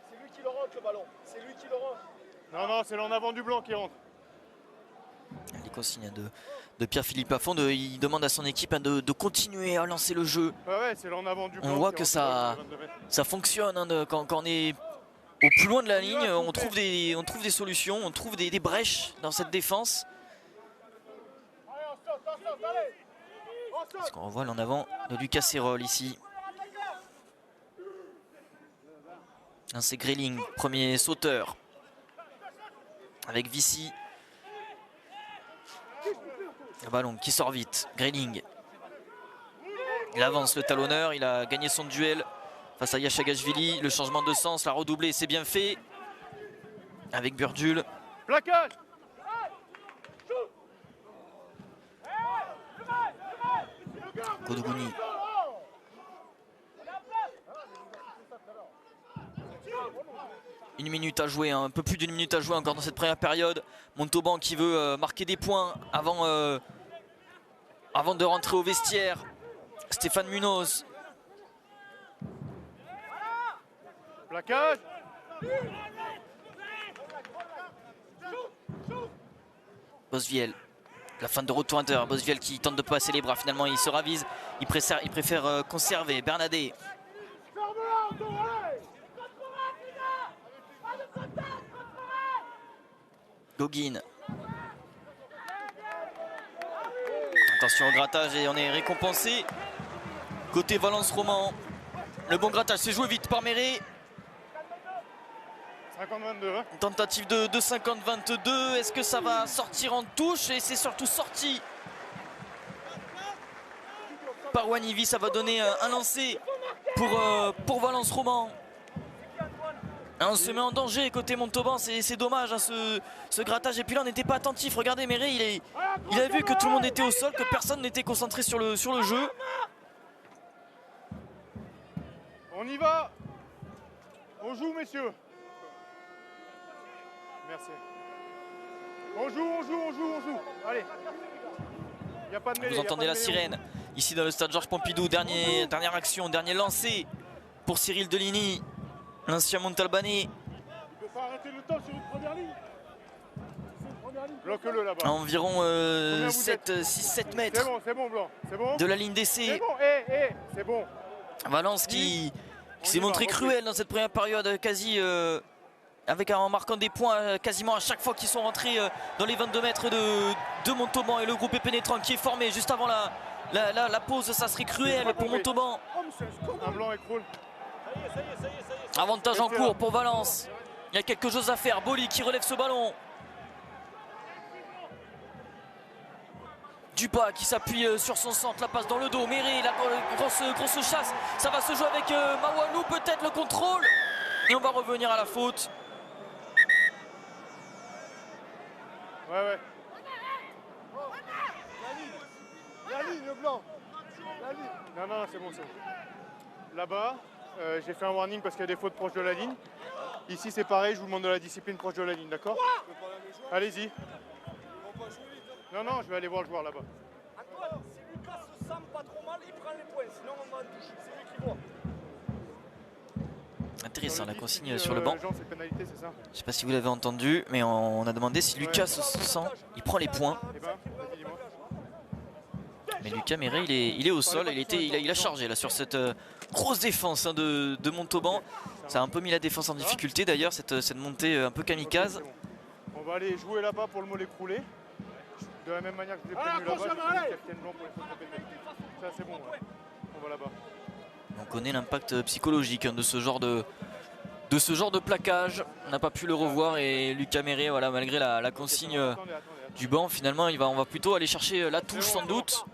C'est lui qui le rentre le ballon. C'est lui qui le rentre. Non, c'est l'en avant du blanc qui rentre. Les consignes de Pierre-Philippe Lafond, il demande à son équipe de continuer à lancer le jeu. Ouais, c'est l'en avant du blanc. On voit que ça fonctionne hein, quand on est au plus loin de la ligne, on trouve des solutions, on trouve des brèches dans cette défense. Parce qu'on revoit l'en avant de Lucas Serol ici. C'est Grayling, premier sauteur. Avec Vici. Le ballon qui sort vite. Grayling. Il avance le talonneur. Il a gagné son duel face à Yachagashvili. Le changement de sens, la redoublée, c'est bien fait. Avec Burdul. Plaquage. Kodougouni. Une minute à jouer, hein, un peu plus d'une minute à jouer encore dans cette première période. Montauban qui veut marquer des points avant de rentrer au vestiaire. Stéphane Munoz. Plaquage. Bosviel. La fin de retour intérieur. Bosviel qui tente de passer les bras. Finalement, il se ravise. Il préfère conserver. Bernadet. Gogin. Attention au grattage et on est récompensé. Côté Valence Roman. Le bon grattage, c'est joué vite par Méré. 50-22. Hein. Tentative de 50-22. Est-ce que ça va sortir en touche? Et c'est surtout sorti par Wanivi. Ça va donner un lancer pour Valence Roman. On se met en danger côté Montauban, c'est dommage hein, ce grattage. Et puis là on n'était pas attentif. Regardez Méré, il a vu que tout le monde était au sol, que personne n'était concentré sur le jeu. On y va. On joue messieurs. Merci. On joue. Allez. Y a pas de mêlée, vous entendez la sirène ici dans le stade Georges Pompidou. Dernière action, dernier lancé pour Cyril Deligny. L'ancien Montalbanais. Il ne peut pas arrêter le temps sur une première ligne. Bloque-le là-bas. À environ 6-7 mètres c'est bon Blanc. C'est bon. de la ligne d'essai. C'est bon, c'est bon. Valence qui s'est montré cruel dans cette première période, quasi en marquant des points quasiment à chaque fois qu'ils sont rentrés dans les 22 mètres de Montauban. Et le groupe est pénétrant qui est formé juste avant la pause. Ça serait cruel pour Montauban. Un blanc écroule. Avantage en cours pour Valence. Il y a quelque chose à faire. Boli qui relève ce ballon. Dupas qui s'appuie sur son centre. La passe dans le dos. Méré, la grosse chasse. Ça va se jouer avec Mawanou. Peut-être le contrôle. Et on va revenir à la faute. Ouais. ligne, Blanc. La ligne. Non, c'est bon, c'est bon. Là-bas, j'ai fait un warning parce qu'il y a des fautes proches de la ligne. Ici, c'est pareil, je vous demande de la discipline proche de la ligne, d'accord? Allez-y. Non, je vais aller voir le joueur là-bas. Antoine, si Lucas se sent pas trop mal, il prend les points, sinon on va en touche. C'est lui qui voit. Intéressant la consigne sur le banc. Jean, c'est pénalité, c'est ça? Je sais pas si vous l'avez entendu, mais on a demandé si Lucas se sent, il prend les points. Eh ben, vas-y, dis-moi. Mais Lucas Méré, il est au sol, il a chargé là sur cette grosse défense hein, de Montauban. Ça a un peu mis la défense en difficulté d'ailleurs, cette montée un peu kamikaze. C'est bon. On va aller jouer là-bas pour le mollet croulé. De la même manière que je vous ai prévenu là-bas, je suis le capitaine blanc pour les fautes répétées. Ça, c'est bon, ouais. On va là-bas. On connaît l'impact psychologique hein, de ce genre de plaquage. On n'a pas pu le revoir et Lucas Méré, voilà, malgré la consigne Attendez. du banc, finalement on va plutôt aller chercher la touche sans doute.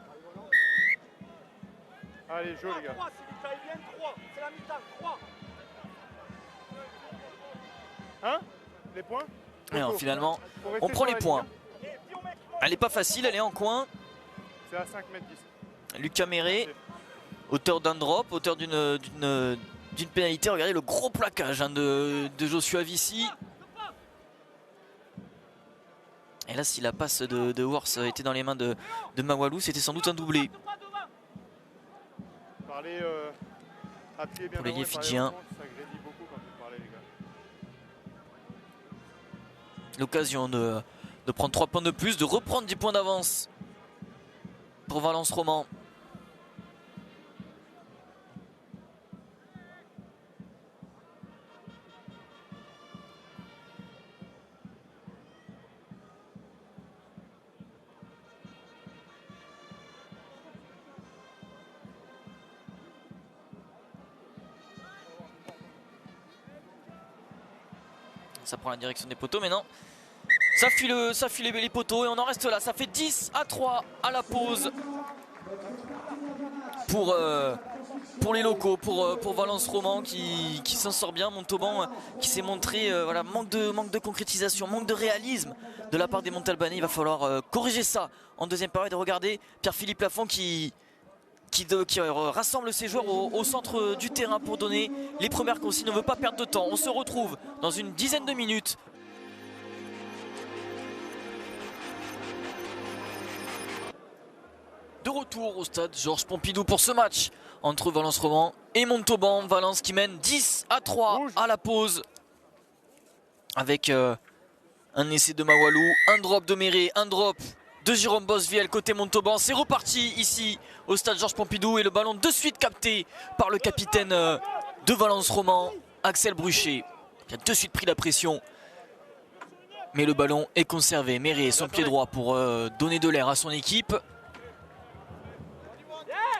Allez, jouez les gars. 3, si Lucas il vient, 3. C'est la mi-temps, 3. Hein? Les points? Et alors, finalement, Faut rester on prend sur les la points. ligne. Elle n'est pas facile, elle est en coin. C'est à 5 mètres 10. Lucas Méré, auteur d'un drop, auteur d'une pénalité. Regardez le gros plaquage hein, de Joshua Vici. Et là, si la passe de Worth était dans les mains de Mawalou, c'était sans doute un doublé. Parlez à pied bien Pour l'ailier avant et parlez fidjien. lentement, ça grésille beaucoup quand vous parlez, les gars. L'occasion de prendre 3 points de plus, de reprendre 10 points d'avance pour Valence Roman. Ça prend la direction des poteaux, mais non. Ça file les poteaux et on en reste là. Ça fait 10-3 à la pause pour les locaux, pour Valence Roman qui s'en sort bien. Montauban qui s'est montré voilà, manque de concrétisation, manque de réalisme de la part des Montalbanais. Il va falloir corriger ça en deuxième période. Et regardez Pierre-Philippe Lafont qui rassemble ses joueurs au centre du terrain pour donner les premières consignes. On ne veut pas perdre de temps. On se retrouve dans une dizaine de minutes. De retour au stade Georges Pompidou pour ce match entre Valence Roman et Montauban. Valence qui mène 10-3 à la pause avec un essai de Mawalou, un drop de Méré, un drop de Jérôme Bosviel côté Montauban. C'est reparti ici au stade Georges Pompidou et le ballon de suite capté par le capitaine de Valence Roman, Axel Bruchet, qui a de suite pris la pression. Mais le ballon est conservé. Méré, son pied droit pour donner de l'air à son équipe.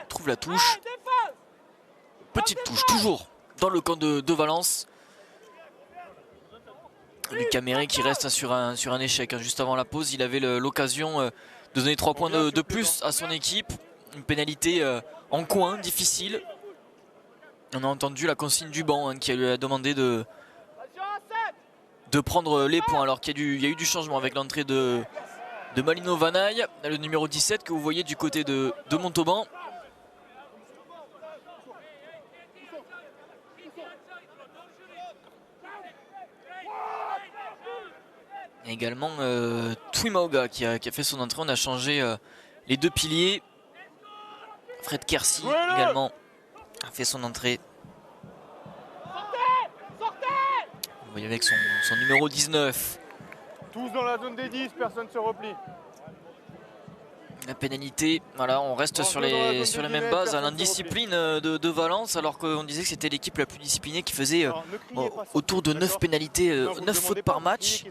Trouve la touche. Petite touche toujours dans le camp de Valence. Lucas Méré qui reste sur un échec. Juste avant la pause, il avait l'occasion de donner 3 points de plus à son équipe. Une pénalité en coin, difficile. On a entendu la consigne du banc qui lui a demandé de prendre les points. Alors qu'il y a eu du changement avec l'entrée de Malino Vanaille, le numéro 17 que vous voyez du côté de Montauban. Et également Twimoga qui a fait son entrée. On a changé les deux piliers. Fred Kersey également a fait son entrée. Vous voyez avec son numéro 19. Tous dans la zone des 10, personne se replie. La pénalité, voilà, on reste sur les mêmes bases à l'indiscipline de Valence, alors qu'on disait que c'était l'équipe la plus disciplinée qui faisait autour de 9 pénalités, 9 fautes par match.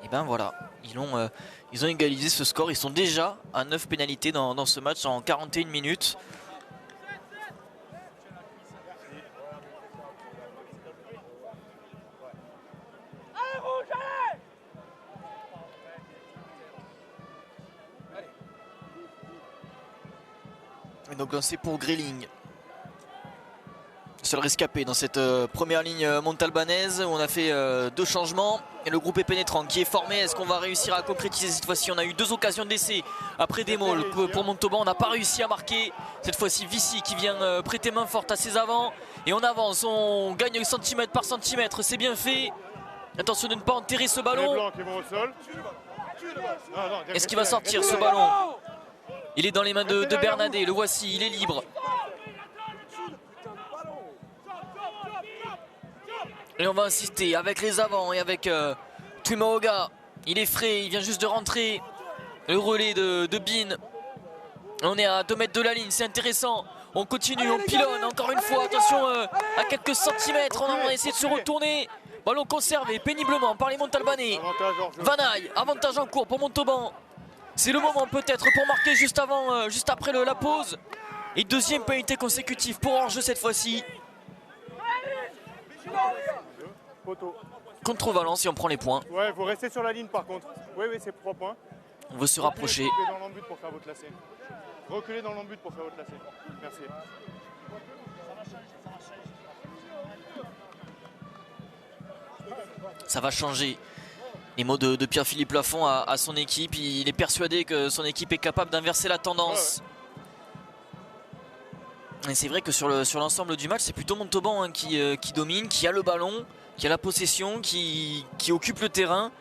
Et ben voilà, ils ont égalisé ce score, ils sont déjà à 9 pénalités dans ce match en 41 minutes. Et donc c'est pour Grilling. seul rescapé dans cette première ligne montalbanaise où on a fait 2 changements. Et le groupe est pénétrant qui est formé. Est-ce qu'on va réussir à concrétiser cette fois-ci? On a eu 2 occasions d'essai après des molles pour Montauban. On n'a pas réussi à marquer. Cette fois-ci, Vici qui vient prêter main forte à ses avants. Et on avance, on gagne centimètre par centimètre. C'est bien fait. Attention de ne pas enterrer ce ballon. Est-ce qu'il va sortir ce ballon? Il est dans les mains de Bernadet. Le voici, il est libre. Et on va insister avec les avants et avec Tuimaoga. Il est frais, il vient juste de rentrer. Le relais de Bin. On est à 2 mètres de la ligne, c'est intéressant. On continue, on pilonne encore une fois. Attention à quelques centimètres. On essaie de se retourner. Ballon conservé péniblement par les Montalbanais. Vanaille, avantage en cours pour Montauban. C'est le moment peut-être pour marquer juste avant, juste après la pause. Et 2e pénalité consécutive pour hors-jeu cette fois-ci. Contre Valence, si on prend les points. Ouais, vous restez sur la ligne par contre. Oui, c'est 3 points. On veut se rapprocher. Reculez dans l'embut pour faire votre lacet. Reculez dans l'embut pour faire votre lacet. Merci. Ça va changer. Les mots de Pierre-Philippe Lafont à son équipe. Il est persuadé que son équipe est capable d'inverser la tendance. Et c'est vrai que sur l'ensemble du match, c'est plutôt Montauban qui domine, qui a le ballon, qui a la possession, qui occupe le terrain.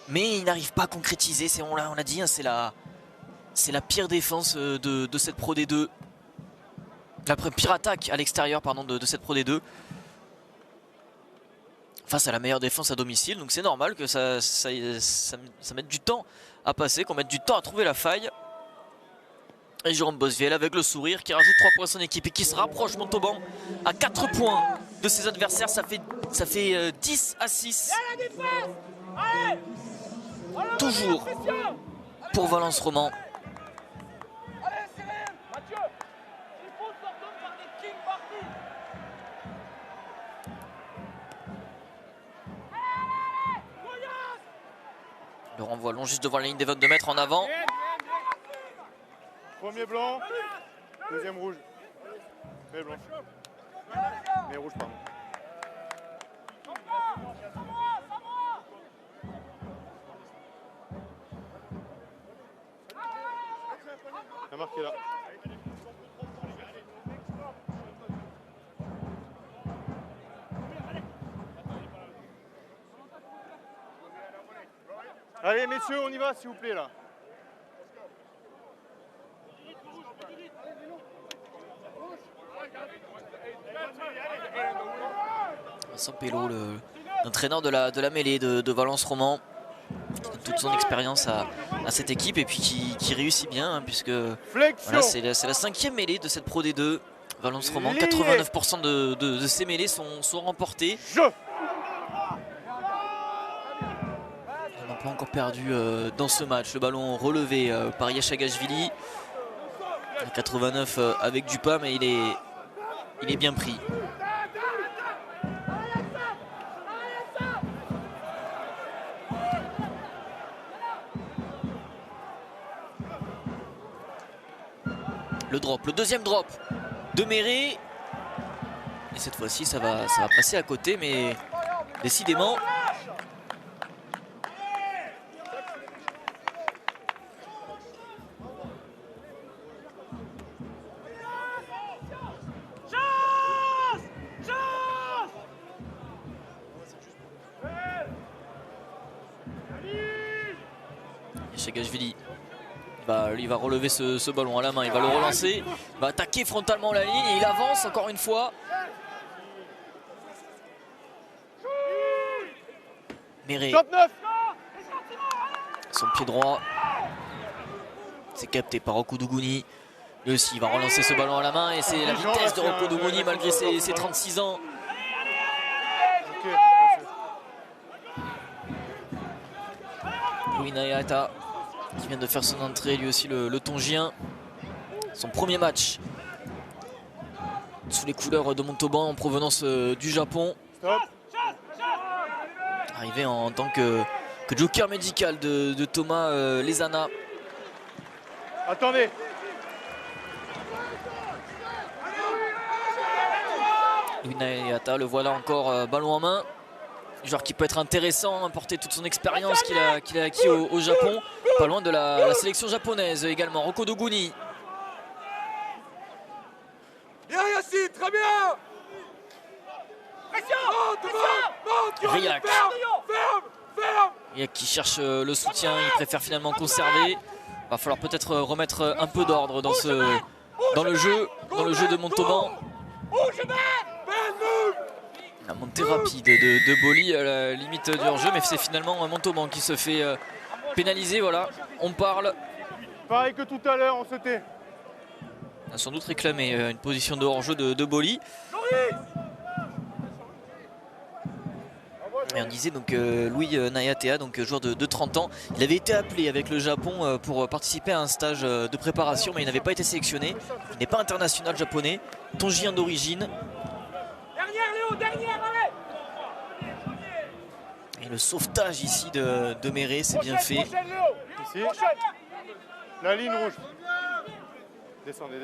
Mais il n'arrive pas à concrétiser. On l'a dit, c'est la pire défense de cette Pro D2. La pire attaque à l'extérieur de cette Pro D2. Face à la meilleure défense à domicile. Donc c'est normal que ça mette du temps à passer, qu'on mette du temps à trouver la faille. Et Jérôme Bosviel avec le sourire qui rajoute 3 points à son équipe et qui se rapproche Montauban à 4 points de ses adversaires. Ça fait 10 à 6. Toujours pour Valence Roman. Le renvoi long juste devant la ligne des 22 mètres en avant. Premier blanc, 2e rouge. Mais blanche. Mais rouge, pardon. Il a marqué là. Allez messieurs, on y va s'il vous plaît là. Vincent Pello, l'entraîneur de la mêlée de Valence Roman, toute son expérience à cette équipe et puis qui réussit bien puisque voilà, c'est la 5e mêlée de cette Pro D2. Valence Roman, 89% de ses mêlées sont remportées. On n'a pas encore perdu dans ce match. Le ballon relevé par Yachagashvili. 89 avec Dupin, mais il est bien pris. Le drop, le 2e drop de Méré. Et cette fois-ci, ça va passer à côté, mais décidément. Yachagashvili. Lui va relever ce ballon à la main, il va le relancer, il va attaquer frontalement la ligne et il avance encore une fois. Méré, son pied droit, c'est capté par Rocco Dougouni. Lui aussi il va relancer ce ballon à la main et c'est la vitesse de Rocco Dougouni malgré ses 36 ans. Louis Nayata qui vient de faire son entrée, lui aussi le Tongien. Son premier match sous les couleurs de Montauban en provenance du Japon. Arrivé en tant que joker médical de Thomas Lezana. Attendez. Louis Nayata, le voilà encore ballon en main. Joueur qui peut être intéressant, apporter toute son expérience qu'il a acquis au Japon. Pas loin de la sélection japonaise également. Rocco Doguni. Bien Yacine, très bien. Riak. Riak qui cherche le soutien, il préfère finalement conserver. Va falloir peut-être remettre un peu d'ordre dans le jeu de Montauban. La montée rapide de Boli à la limite du hors-jeu, mais c'est finalement Montauban qui se fait pénaliser. Voilà, on parle. Pareil que tout à l'heure, on sautait. On a sans doute réclamé une position de hors-jeu de Boli. Et on disait donc Louis Nayatea, donc joueur de 30 ans, il avait été appelé avec le Japon pour participer à un stage de préparation, mais il n'avait pas été sélectionné. Il n'est pas international japonais, tongien d'origine. Et le sauvetage ici de Méré, c'est bien fait. Ici, la ligne rouge. Descendez.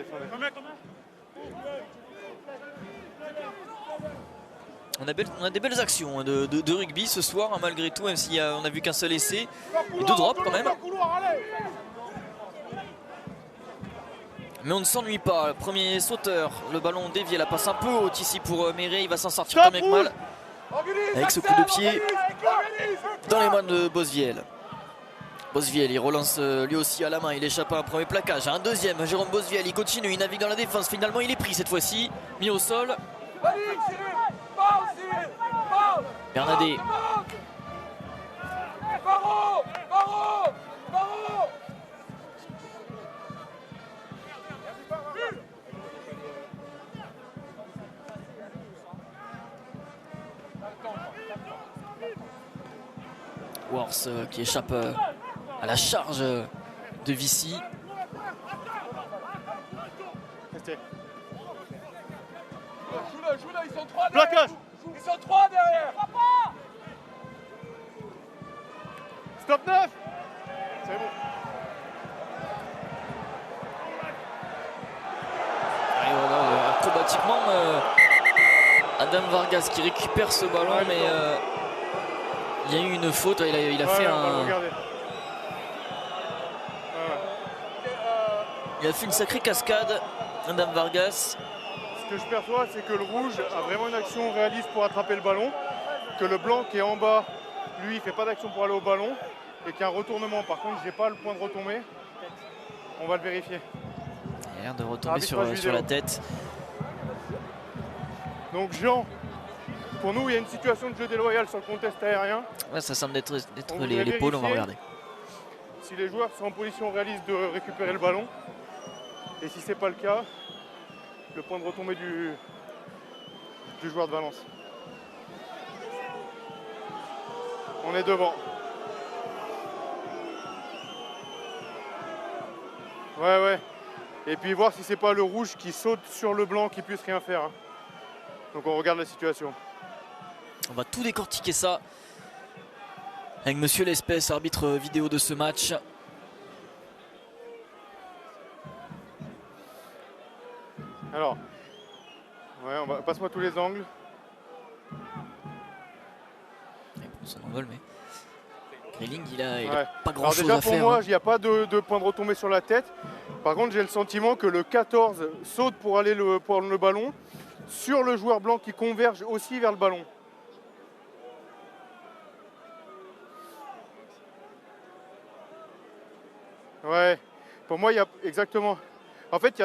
On a des belles actions de rugby ce soir, hein, malgré tout, même si on n'a vu qu'un seul essai. Et 2 drops quand même. Mais on ne s'ennuie pas. Premier sauteur, le ballon dévié, la passe un peu haute ici pour Méré. Il va s'en sortir tant bien que mal. Avec ce coup de pied dans les mains de Bosviel. Bosviel, il relance lui aussi à la main. Il échappe à un premier plaquage. Un deuxième, Jérôme Bosviel, il continue, il navigue dans la défense. Finalement, il est pris cette fois-ci. Mis au sol. Bernadette. Wars qui échappe à la charge de Vici. Joue-le, ils sont 3 derrière. Plaquage. Ils sont 3 derrière. Stop 9. C'est bon. Et voilà, acrobatiquement, Adam Vargas qui récupère ce ballon, mais il y a eu une faute. Il a fait il a fait une sacrée cascade, Adam Vargas. Ce que je perçois, c'est que le rouge a vraiment une action réaliste pour attraper le ballon, que le blanc qui est en bas, lui, il fait pas d'action pour aller au ballon, et qu'il y a un retournement. Par contre, j'ai pas le point de retombée. On va le vérifier. Il a l'air de retomber sur la tête. Donc Jean, pour nous, il y a une situation de jeu déloyal sur le contest aérien. Ouais, ça semble être les pôles, on va regarder. Si les joueurs sont en position réaliste de récupérer le ballon, et si c'est pas le cas, le point de retombée du joueur de Valence. On est devant. Ouais. Et puis voir si c'est pas le rouge qui saute sur le blanc qui puisse rien faire. Donc on regarde la situation. On va tout décortiquer ça avec Monsieur Lespès, arbitre vidéo de ce match. Alors, passe-moi tous les angles. On s'en envole, mais Grilling, il a pas grand chose déjà, à faire. Pour moi, il n'y a pas de point de retombée sur la tête. Par contre, j'ai le sentiment que le 14 saute pour aller pour le ballon sur le joueur blanc qui converge aussi vers le ballon. Ouais, pour moi, il y a exactement. En fait, il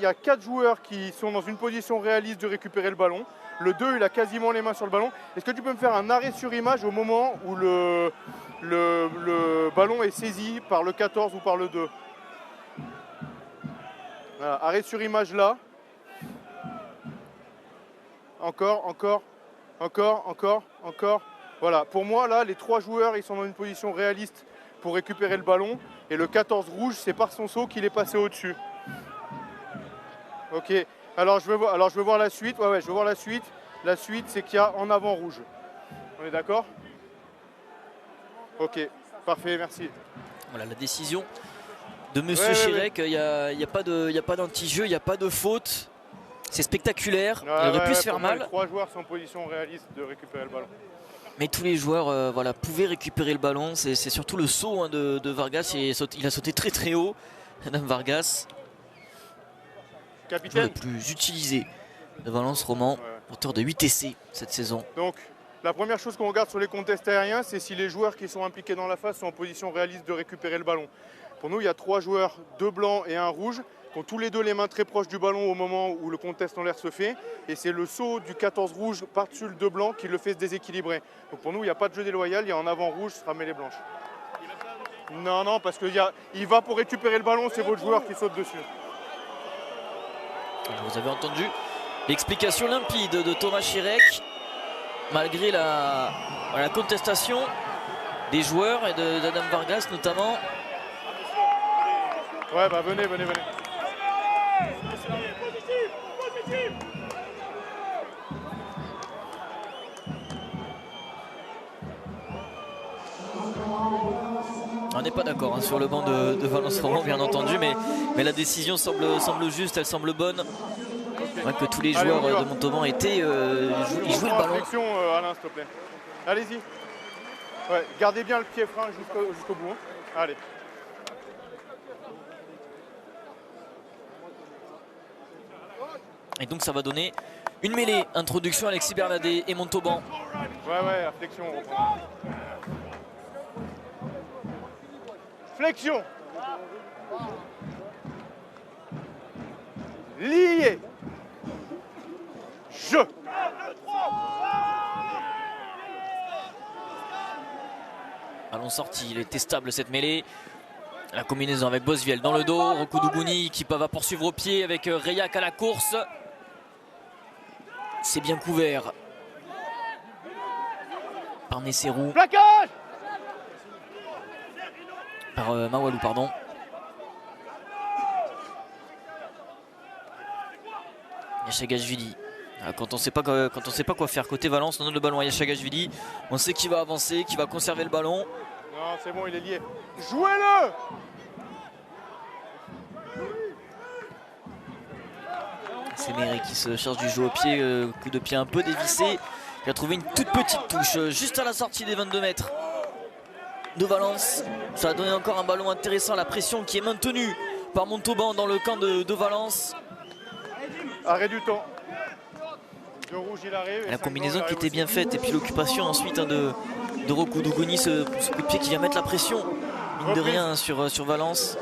y a 4 joueurs qui sont dans une position réaliste de récupérer le ballon. Le 2, il a quasiment les mains sur le ballon. Est-ce que tu peux me faire un arrêt sur image au moment où le ballon est saisi par le 14 ou par le 2? Voilà, arrêt sur image là. Encore. Voilà, pour moi, là, les 3 joueurs, ils sont dans une position réaliste pour récupérer le ballon. Et le 14 rouge, c'est par son saut qu'il est passé au-dessus. Ok, alors je veux voir la suite. Ouais, je veux voir la suite. La suite, c'est qu'il y a en avant rouge. On est d'accord? Ok, parfait, merci. Voilà la décision de Monsieur Chirec. Il n'y a pas d'anti-jeu, il n'y a pas de faute. C'est spectaculaire, Ouais, il aurait pu ouais, se faire pour moi, mal. les 3 joueurs sont en position réaliste de récupérer le ballon. Mais tous les joueurs voilà, pouvaient récupérer le ballon. C'est surtout le saut hein, de Vargas. Il a sauté très très haut. Adam Vargas, le Capitaine. le plus utilisé de Valence Roman, Ouais. auteur de 8 essais cette saison. Donc, la première chose qu'on regarde sur les contests aériens, c'est si les joueurs qui sont impliqués dans la phase sont en position réaliste de récupérer le ballon. Pour nous, il y a 3 joueurs, 2 blancs et 1 rouge, qui ont tous les deux les mains très proches du ballon au moment où le contest en l'air se fait. Et c'est le saut du 14 rouge par-dessus le 2 blanc qui le fait se déséquilibrer. Donc pour nous, il n'y a pas de jeu déloyal, il y a en avant rouge, ce sera mêlée blanche. Non, non, parce qu'il va pour récupérer le ballon, c'est votre joueur qui saute dessus. Alors, vous avez entendu l'explication limpide de Thomas Chirec, malgré la contestation des joueurs et d'Adam Vargas notamment. Ouais, bah venez. On n'est pas d'accord hein, sur le banc de Valence Roman bien entendu, mais la décision semble juste, elle semble bonne. Ouais, que tous les Allez, joueurs on y va. de Montauban étaient, ils jouaient le ballon. Réflexion, Alain, s'il te plaît. Allez-y. Ouais, gardez bien le pied frein jusqu'au bout. Hein. Allez. Et donc ça va donner une mêlée. Introduction Alexis Bernadet et Montauban. Ouais, réflexion, on reprend. Flexion. Lié. Jeu. Ballon sorti, il était stable cette mêlée. La combinaison avec Bosviel dans le dos. Roku Dougouni qui va poursuivre au pied avec Reyac à la course. C'est bien couvert par Nesserou. Plaquage. Par Mawalou, pardon. Yachagashvili. Quand on sait pas quoi faire côté Valence, on donne le ballon à Yachagashvili. On sait qu'il va avancer, qu'il va conserver le ballon. Non, c'est bon, il est lié. Jouez-le. C'est Méré qui se charge du jeu au pied, coup de pied un peu dévissé. Il a trouvé une toute petite touche juste à la sortie des 22 mètres de Valence. Ça a donné encore un ballon intéressant, la pression qui est maintenue par Montauban dans le camp de Valence. Arrêt du temps. De rouge, il arrive. La combinaison qui était bien faite et puis l'occupation ensuite hein, de Roku Dougouni, ce coup de pied qui vient mettre la pression, mine de rien, hein, sur Valence.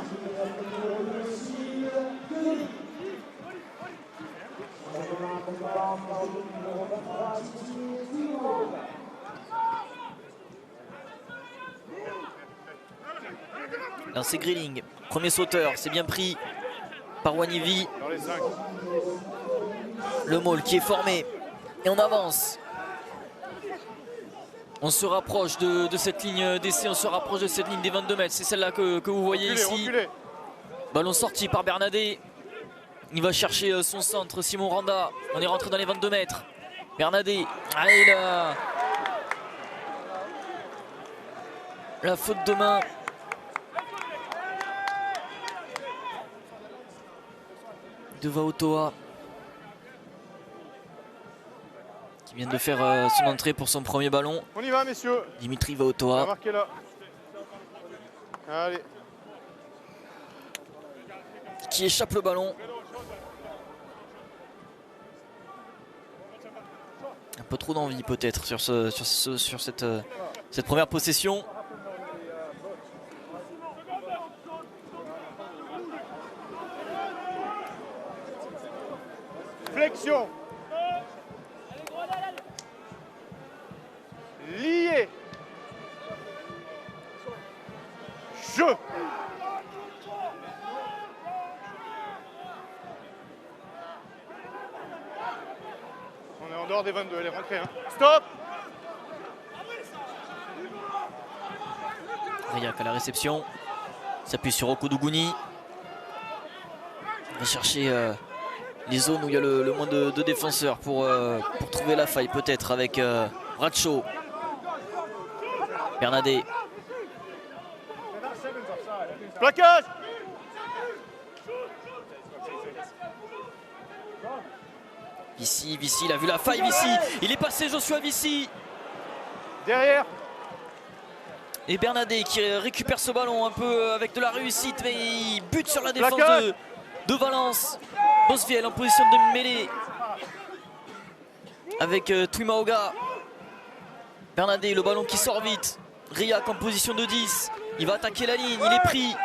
Lancé Grilling, premier sauteur, c'est bien pris par Wanivi. Dans les 5. Le Maul qui est formé et on avance. On se rapproche de cette ligne d'essai, on se rapproche de cette ligne des 22 mètres. C'est celle-là que vous voyez ici. Reculez. Ballon sorti par Bernadet. Il va chercher son centre, Simon Randa. On est rentré dans les 22 mètres. Bernadet. Allez là. La faute de main. De Vaotoa. Qui vient de faire son entrée pour son premier ballon. On y va, messieurs. Dimitri On va Vaotoa. marquer là. Allez. Qui échappe le ballon. Un peu trop d'envie peut-être sur cette première possession. Flexion. Lié. Jeu. On est en dehors des 22, elle est rentrée. Hein. Stop. Reyac à la réception. S'appuie sur Roku Dougouni. Il va chercher les zones où il y a le moins de défenseurs pour trouver la faille peut-être avec Bradshaw. Bernadet. Plaquage. Vici, il a vu la faille, Vici. Il est passé, Joshua Vici. Derrière. Et Bernadet qui récupère ce ballon un peu avec de la réussite, mais il bute sur la défense de Valence. Bosviel en position de mêlée avec Twimaoga. Bernadet, le ballon qui sort vite. Riac en position de 10. Il va attaquer la ligne, il est pris.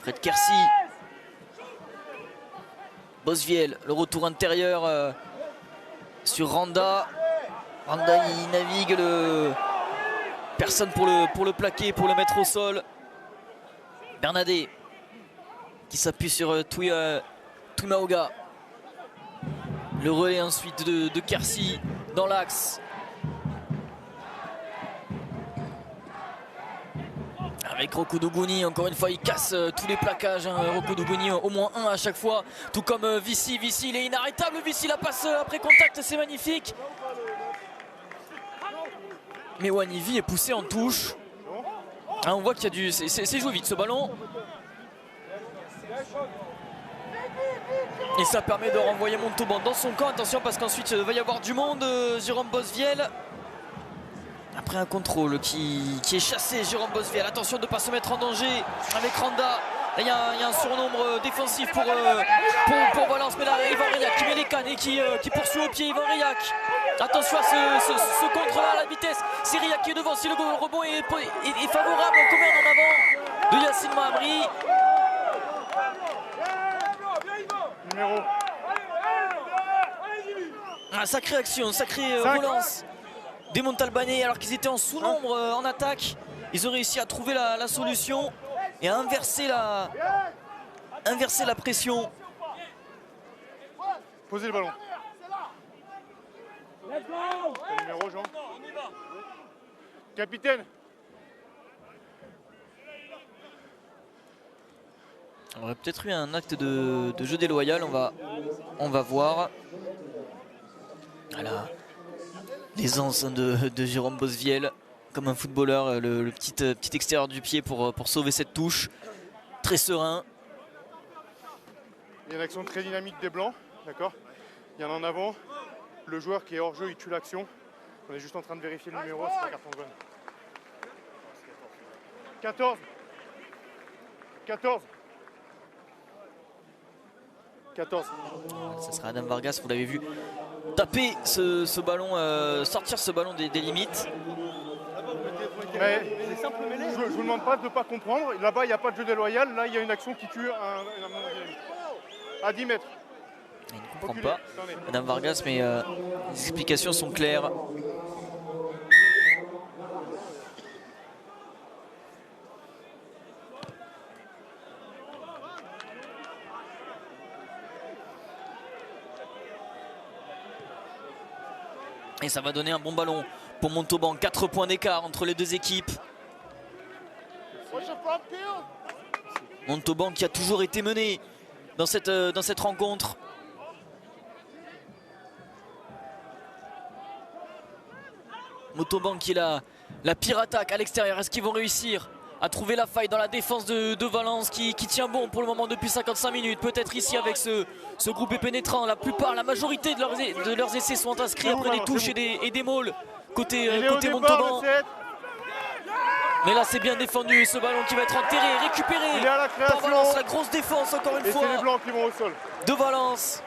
Fred Kersi. Bosviel, le retour intérieur sur Randa. Randa, il navigue, personne pour le plaquer, pour le mettre au sol. Bernadet qui s'appuie sur Twimaoga. Le relais ensuite de Kersi dans l'axe. Avec Rocco Dogoni, encore une fois il casse tous les plaquages, hein. Rocco Dogoni au moins un à chaque fois, tout comme Vici, il est inarrêtable, Vici la passe après contact, c'est magnifique. Mais Wanivi est poussé en touche, hein, on voit qu'il y a du... c'est joué vite ce ballon. Et ça permet de renvoyer Montauban dans son camp, attention parce qu'ensuite il va y avoir du monde, Jérôme Bosviel. Après un contrôle qui est chassé, Jérôme Bosviel, attention de ne pas se mettre en danger avec Randa. Là, il y a un surnombre défensif pour Valence, mais là Yvan Riac qui met les cannes et qui poursuit au pied Yvan Riac. Attention à ce contre-là à la vitesse, c'est Riac qui est devant, si le rebond est favorable, on commet en avant de Yacine Mahamri. Numéro. Ah, sacrée action, sacrée relance des Montalbanais alors qu'ils étaient en sous-nombre en attaque. Ils ont réussi à trouver la solution et à inverser la pression. Posez le ballon. Quel numéro, Jean? Capitaine. On aurait peut-être eu un acte de jeu déloyal, on va voir. Voilà. L'aisance de Jérôme Bosviel, comme un footballeur, le petit extérieur du pied pour sauver cette touche. Très serein. Il y a une action très dynamique des Blancs, d'accord? Il y en a en avant. Le joueur qui est hors jeu, il tue l'action. On est juste en train de vérifier le numéro, c'est pas carton jaune. 14. 14. 14. Ça sera Adam Vargas, vous l'avez vu, taper ce ballon, sortir ce ballon des limites. Mais je vous demande pas de ne pas comprendre. Là-bas, il n'y a pas de jeu déloyal. Là, il y a une action qui tue à 10 mètres. Il ne comprend pas, Adam Vargas, mais les explications sont claires. Et ça va donner un bon ballon pour Montauban. 4 points d'écart entre les deux équipes. Montauban qui a toujours été mené dans cette rencontre. Montauban qui est la pire attaque à l'extérieur. Est-ce qu'ils vont réussir à trouver la faille dans la défense de Valence qui tient bon pour le moment depuis 55 minutes. Peut-être ici avec ce groupe pénétrant. La majorité de leurs essais sont inscrits après des touches et des mauls côté Montauban. Mais là c'est bien défendu, ce ballon qui va être enterré, récupéré par Valence. La grosse défense encore une fois. Et c'est les Blancs qui vont au sol. De Valence.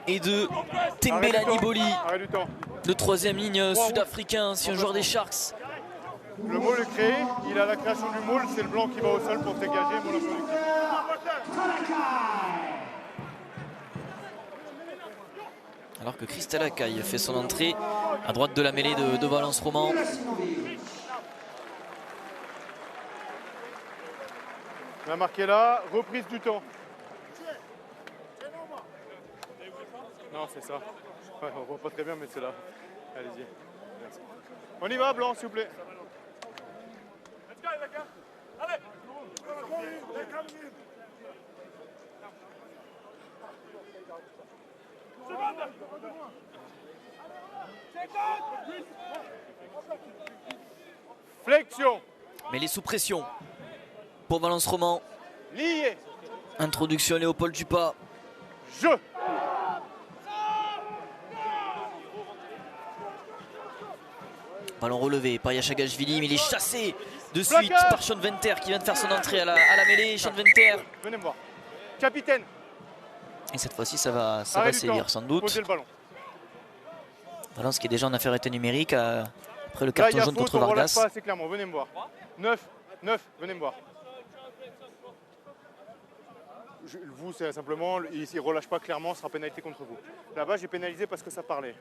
Et de Tembelani Boli, le troisième ligne sud-africain, c'est un joueur des Sharks. Le môle est créé, il a la création du môle, c'est le blanc qui va au sol pour dégager. Alors que Christelle Akai fait son entrée à droite de la mêlée de Valence Roman. On a marqué là, reprise du temps. Non, c'est ça. Ouais, on voit pas très bien, mais c'est là. Allez-y. Merci. On y va, Blanc, s'il vous plaît. Allez. Flexion. Mais les sous pression pour Valence Roman. Lié. Introduction Léopold Dupas. Jeu. Ballon relevé par Yachagashvili, mais il est chassé de suite Placard. par Sean Venter qui vient de faire son entrée à la mêlée. Sean Venter. Venez me voir. Capitaine. Et cette fois-ci, ça va Arrêt du sévir temps. sans doute. Posez le ballon. Valence qui est déjà en infériorité numérique après le Là, il carton y a jaune faute, contre on relâche Vargas. pas assez clairement. Venez me voir. 9, venez me voir. Vous, c'est simplement, il ne relâche pas clairement, ce sera pénalité contre vous. Là-bas, j'ai pénalisé parce que ça parlait.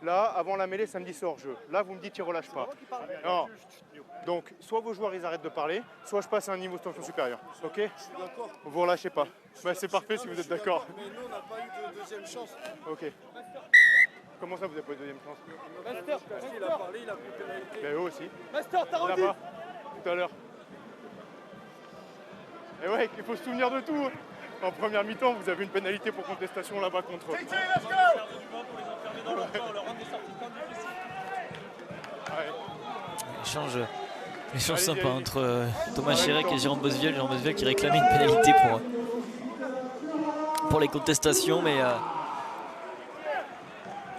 Là, avant la mêlée, ça me dit c'est hors-jeu. Là, vous me dites qu'il ne relâche pas. Non. Donc, soit vos joueurs, ils arrêtent de parler, soit je passe à un niveau de tension supérieur. Ok? Vous ne relâchez pas. Bah, c'est parfait si vous êtes d'accord. Mais nous, on n'a pas eu de deuxième chance. Ok. Comment ça, vous n'avez pas eu de deuxième chance? Master, il a parlé, il a pris pénalité. Mais eux aussi. Master, t'as rendu. Là-bas, tout à l'heure. Et ouais, il faut se souvenir de tout. En première mi-temps, vous avez une pénalité pour contestation là-bas contre eux. Échange sympa allez. entre Thomas Chérec et Jérôme Bosviel. Jérôme Bosviel qui réclamait une pénalité pour les contestations, mais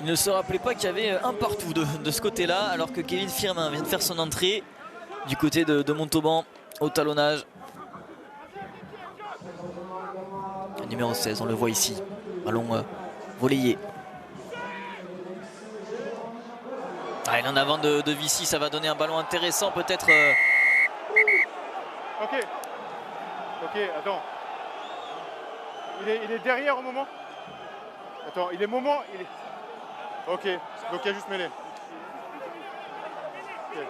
il ne se rappelait pas qu'il y avait un partout de ce côté-là, alors que Kevin Firmin vient de faire son entrée du côté de Montauban au talonnage. Le numéro 16, on le voit ici, ballon volleyé. Ah, il est en avant de Vichy, ça va donner un ballon intéressant peut-être. Ok. Ok, attends. Il est derrière au moment. Attends, il est moment. Ok, donc il y a juste mêlé. Okay.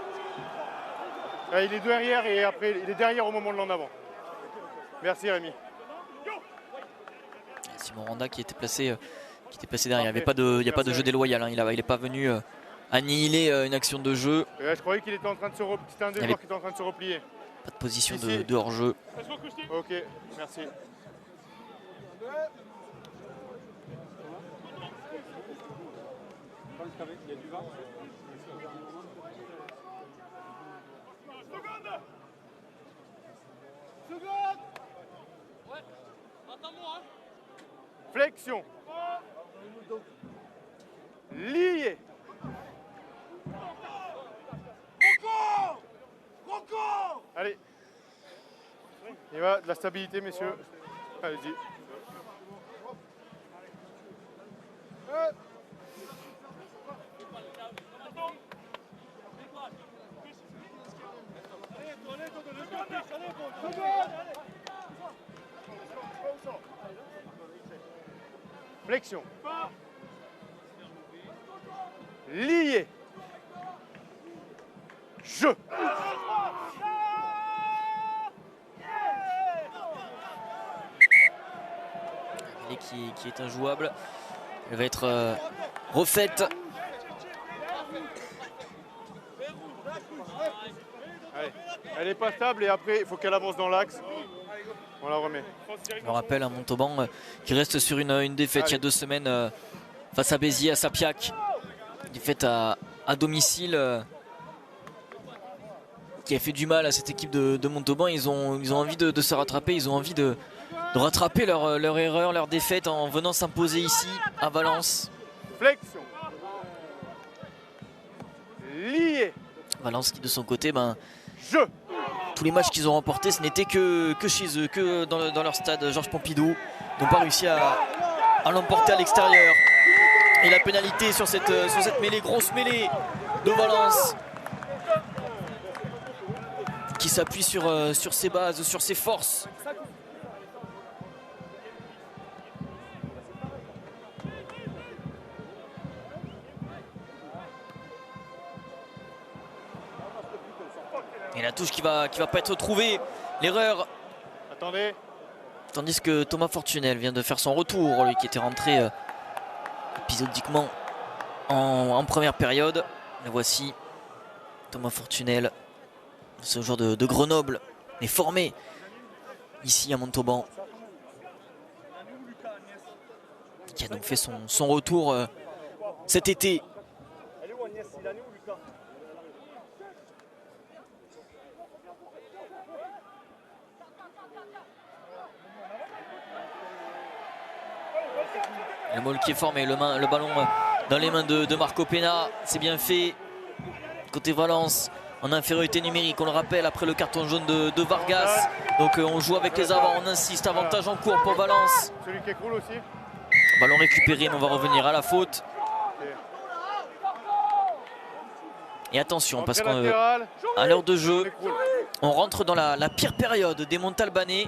Ah, il est derrière et après, il est derrière au moment de l'en avant. Merci Rémi. Simon Randa qui était placé derrière. Il n'y a pas de jeu déloyal. Hein. Il n'est pas venu annihiler une action de jeu. Je croyais qu'il était en train de se replier. C'était un des joueurs qui était en train de se replier. Pas de position de hors-jeu. Ok, merci. Flexion. Lié. Allez. Il va de la stabilité, messieurs. Allez-y. Flexion. Lié. Jeu. Qui est injouable. Elle va être refaite. Allez. Elle n'est pas stable et après il faut qu'elle avance dans l'axe. On la remet. Je me rappelle un Montauban qui reste sur une défaite il y a 2 semaines face à Béziers, à Sapiac. Défaite à domicile qui a fait du mal à cette équipe de Montauban. Ils ont envie de se rattraper, ils ont envie de rattraper leur erreur, leur défaite en venant s'imposer ici à Valence. Flexion. Lié. Valence qui de son côté, Jeu. tous les matchs qu'ils ont remportés, ce n'était que chez eux, que dans leur stade Georges Pompidou. Ils n'ont pas réussi à l'emporter à l'extérieur. Et la pénalité sur cette mêlée, grosse mêlée de Valence, qui s'appuie sur ses bases, sur ses forces. Et la touche qui va pas être trouvée. L'erreur. Attendez. Tandis que Thomas Fortunel vient de faire son retour, lui qui était rentré épisodiquement en première période. Le voici, Thomas Fortunel, ce joueur de Grenoble, est formé ici à Montauban, qui a donc fait son retour cet été. Le Maul qui est formé, le ballon dans les mains de Marco Pena. C'est bien fait. Côté Valence, en infériorité numérique, on le rappelle, après le carton jaune de Vargas. Donc on joue avec les avants, on insiste, avantage en cours pour Valence. Celui qui écroule aussi. Ballon récupéré, mais on va revenir à la faute. Et attention, parce qu'à l'heure de jeu, on rentre dans la pire période des Montalbanais.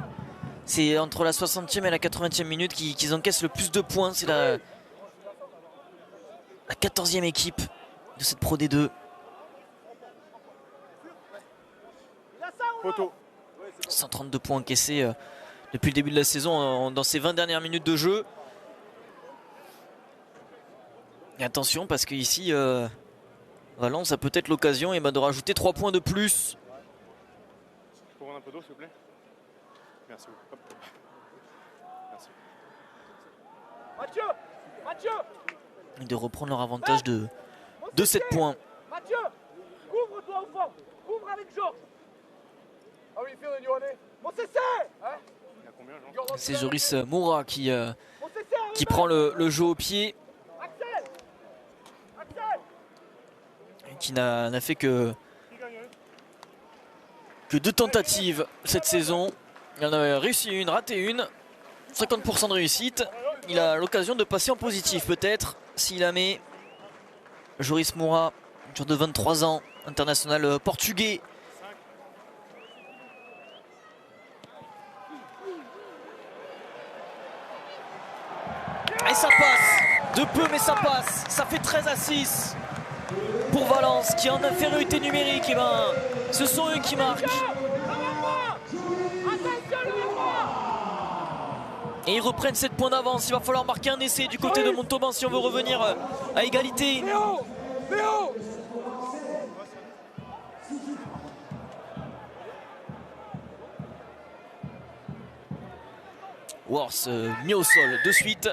C'est entre la 60e et la 80e minute qu'ils encaissent le plus de points. C'est la 14e équipe de cette Pro D2. Photo. 132 points encaissés depuis le début de la saison dans ces 20 dernières minutes de jeu. Et attention, parce qu'ici, Valence a peut-être l'occasion de rajouter 3 points de plus. Je peux prendre un peu d'eau, s'il vous plaît? Merci beaucoup. Merci. Mathieu, Mathieu, Et de reprendre leur avantage de 7 points. Mathieu, couvre-toi au fond, couvre avec Georges. How are you feeling, Yohanné? Mon CC, hein? Il y a combien, Jean? C'est Joris Moura qui prend le jeu au pied. Axel, Axel. Qui n'a fait que 2 tentatives cette saison. Il en a réussi une, raté une. 50% de réussite. Il a l'occasion de passer en positif peut-être s'il la met. Joris Moura, joueur de 23 ans, international portugais. Et ça passe, de peu mais ça passe. Ça fait 13-6 pour Valence qui est en infériorité numérique. Et ben, ce sont eux qui marquent. Et ils reprennent 7 points d'avance. Il va falloir marquer un essai du côté de Montauban si on veut revenir à égalité. Wars mis au sol de suite.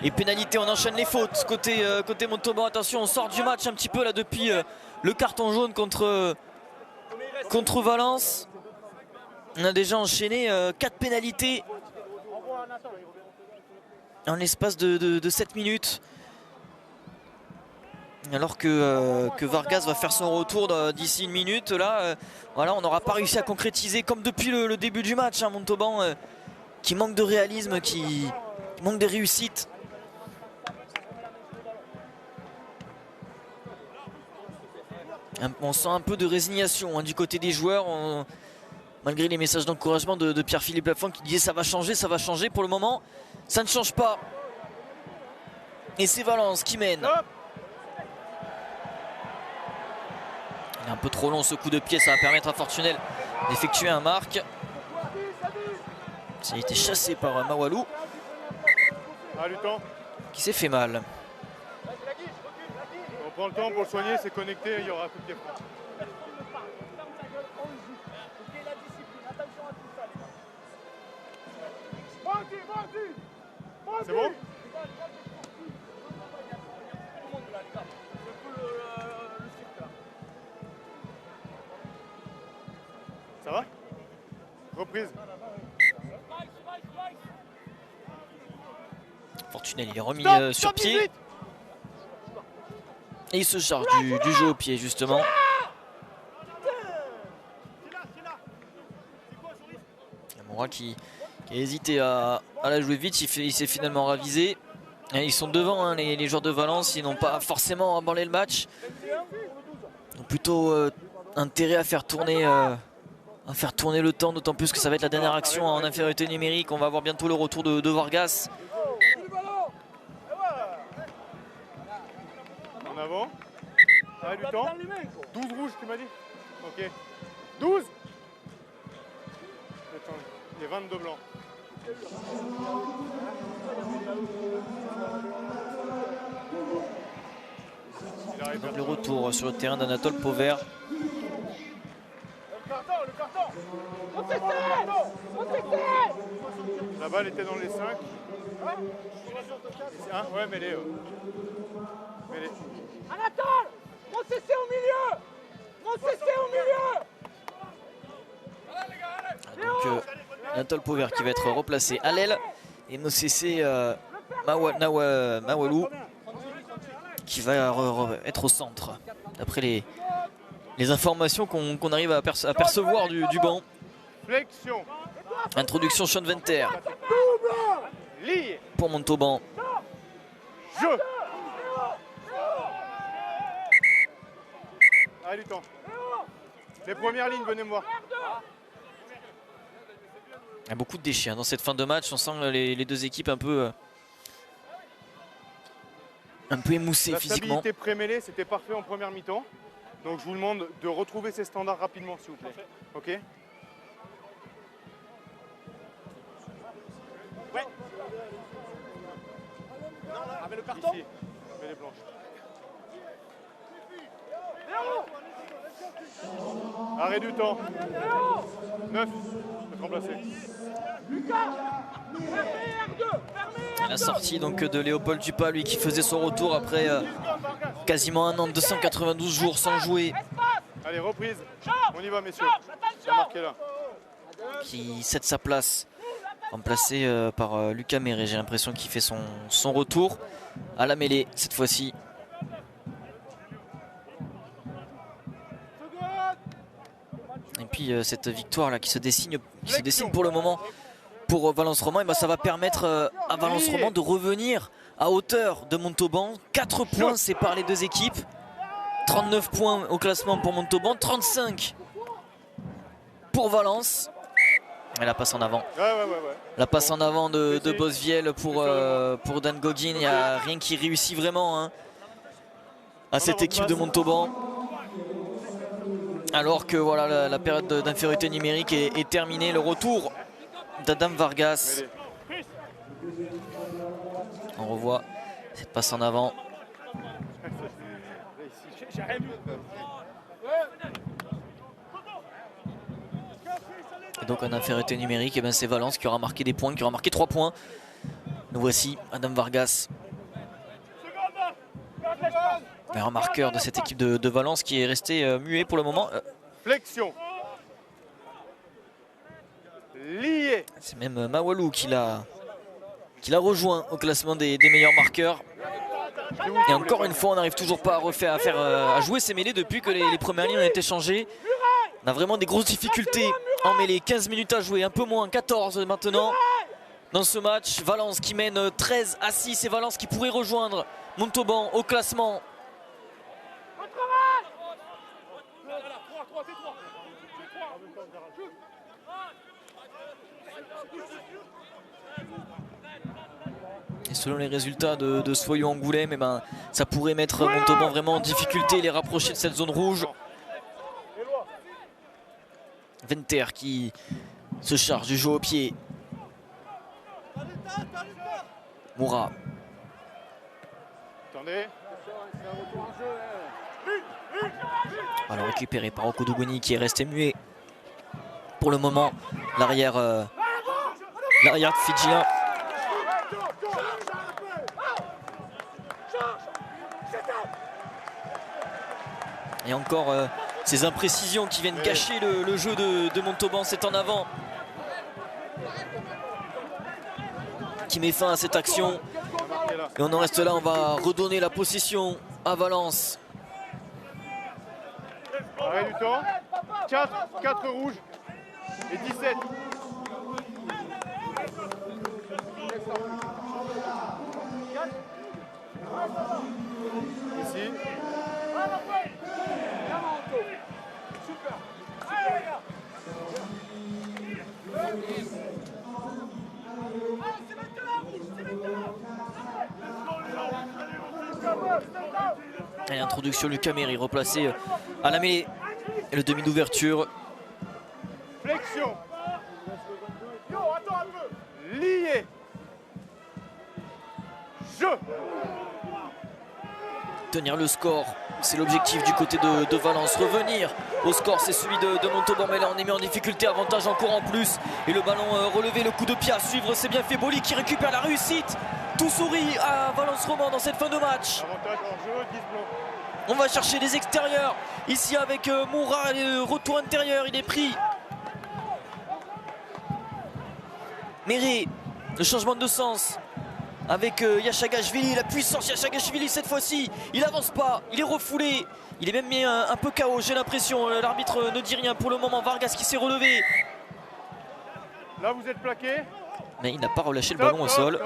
Et pénalité, on enchaîne les fautes côté Montauban. Attention, on sort du match un petit peu là depuis le carton jaune contre Valence. On a déjà enchaîné 4 pénalités en l'espace de 7 minutes. Alors que Vargas va faire son retour d'ici une minute. Là, voilà, on n'aura pas réussi à concrétiser comme depuis le début du match. Hein, Montauban qui manque de réalisme, qui manque de réussite. On sent un peu de résignation du côté des joueurs. Malgré les messages d'encouragement de Pierre-Philippe Lafont qui disait ça va changer. Pour le moment, ça ne change pas. Et c'est Valence qui mène. Il est un peu trop long ce coup de pied, ça va permettre à Fortunel d'effectuer un marque. Ça a été chassé par Mawalou. Qui s'est fait mal. On prend le temps pour le soigner, c'est connecté, il y aura un coup de pied franc. C'est bon? Ça va? Reprise. Fortunel, il est remis sur pied. Et il se charge du jeu au pied justement. Moura qui a hésité à la jouer vite, il s'est finalement ravisé. Et ils sont devant les joueurs de Valence, ils n'ont pas forcément emballé le match. Ils ont plutôt intérêt à faire tourner le temps, d'autant plus que ça va être la dernière action en infériorité numérique. On va avoir bientôt le retour de Vargas. En avant. Ça a du temps. 12 rouges, tu m'as dit? Ok. 12. Attends, il y a 22 blancs. Donc le retour sur le terrain d'Anatole Pauvert. La balle était dans les 5. Ouais, mais les. Anatole, mon CC au milieu. Mon CC au milieu. Donc Anatole Pauvert qui va être replacé à l'aile. Et Mocc Mawalou qui va être au centre d'après les informations qu'on arrive à percevoir du banc. Flexion. Introduction Sean Venter Lié. pour Montauban. Jeu. Allez, du temps. Les premières lignes, venez me voir. Il y a beaucoup de déchets dans cette fin de match. On sent les deux équipes un peu émoussées La physiquement. stabilité pré-mêlée, c'était parfait en première mi-temps. Donc je vous demande de retrouver ces standards rapidement, s'il vous plaît. Ok? Ouais. Avec le carton. Ici, mets les planches. Arrêt du temps. 9. Être remplacé. La sortie donc de Léopold Dupas, lui qui faisait son retour après quasiment un an, 292 jours sans jouer. Allez, reprise. On y va, messieurs. La marque est là. Qui cède sa place, remplacé par Lucas Méré. J'ai l'impression qu'il fait son retour à la mêlée cette fois-ci. Et puis cette victoire là qui se dessine pour le moment pour Valence Roman, et ben, ça va permettre à Valence Roman de revenir à hauteur de Montauban. 4 points séparent les deux équipes. 39 points au classement pour Montauban, 35 pour Valence. Et la passe en avant. Ouais. La passe en avant de Bosviel pour Dan Goguin. Il n'y a rien qui réussit vraiment hein, à cette équipe de Montauban. Alors que voilà, la période d'infériorité numérique est terminée. Le retour d'Adam Vargas. On revoit cette passe en avant. Et donc en infériorité numérique, et ben c'est Valence qui aura marqué des points, qui aura marqué 3 points. Nous voici Adam Vargas, un marqueur de cette équipe de Valence qui est resté muet pour le moment. Flexion. Lié. C'est même Mawalou qui l'a rejoint au classement des meilleurs marqueurs. Et encore une fois, on n'arrive toujours pas à jouer ces mêlées depuis que les premières lignes ont été changées. On a vraiment des grosses difficultés en mêlée. 15 minutes à jouer, un peu moins, 14 maintenant dans ce match. Valence qui mène 13-6 et Valence qui pourrait rejoindre Montauban au classement. Et selon les résultats de Soyons Angoulême, eh ben, ça pourrait mettre Montauban vraiment en difficulté et les rapprocher de cette zone rouge. Venter qui se charge du jeu au pied. Moura. Attendez. Alors récupéré par Okuduguni qui est resté muet. Pour le moment, l'arrière fidjien. Et encore ces imprécisions qui viennent gâcher le jeu de Montauban. C'est en avant qui met fin à cette action. Et on en reste là, on va redonner la possession à Valence. Arrêt du temps. 4 rouges et 17. Ici. Et introduction Lucas Méré replacé à la mêlée. Et le demi d'ouverture. Flexion. Lié. Jeu. Tenir le score, c'est l'objectif du côté de Valence. Revenir au score, c'est celui de Montauban. Mais là, on est mis en difficulté. Avantage encore en plus. Et le ballon relevé, le coup de pied à suivre. C'est bien fait. Boli qui récupère la réussite. Tout sourit à Valence Roman dans cette fin de match. Avantage en jeu, 10 blancs. On va chercher les extérieurs. Ici avec Moura, le retour intérieur. Il est pris. Méré, le changement de sens. avec Yachagashvili, la puissance Yachagashvili cette fois-ci. Il avance pas, il est refoulé. Il est même mis un peu KO, j'ai l'impression. L'arbitre ne dit rien pour le moment. Vargas qui s'est relevé. Là, vous êtes plaqué. Mais il n'a pas relâché le ballon au sol.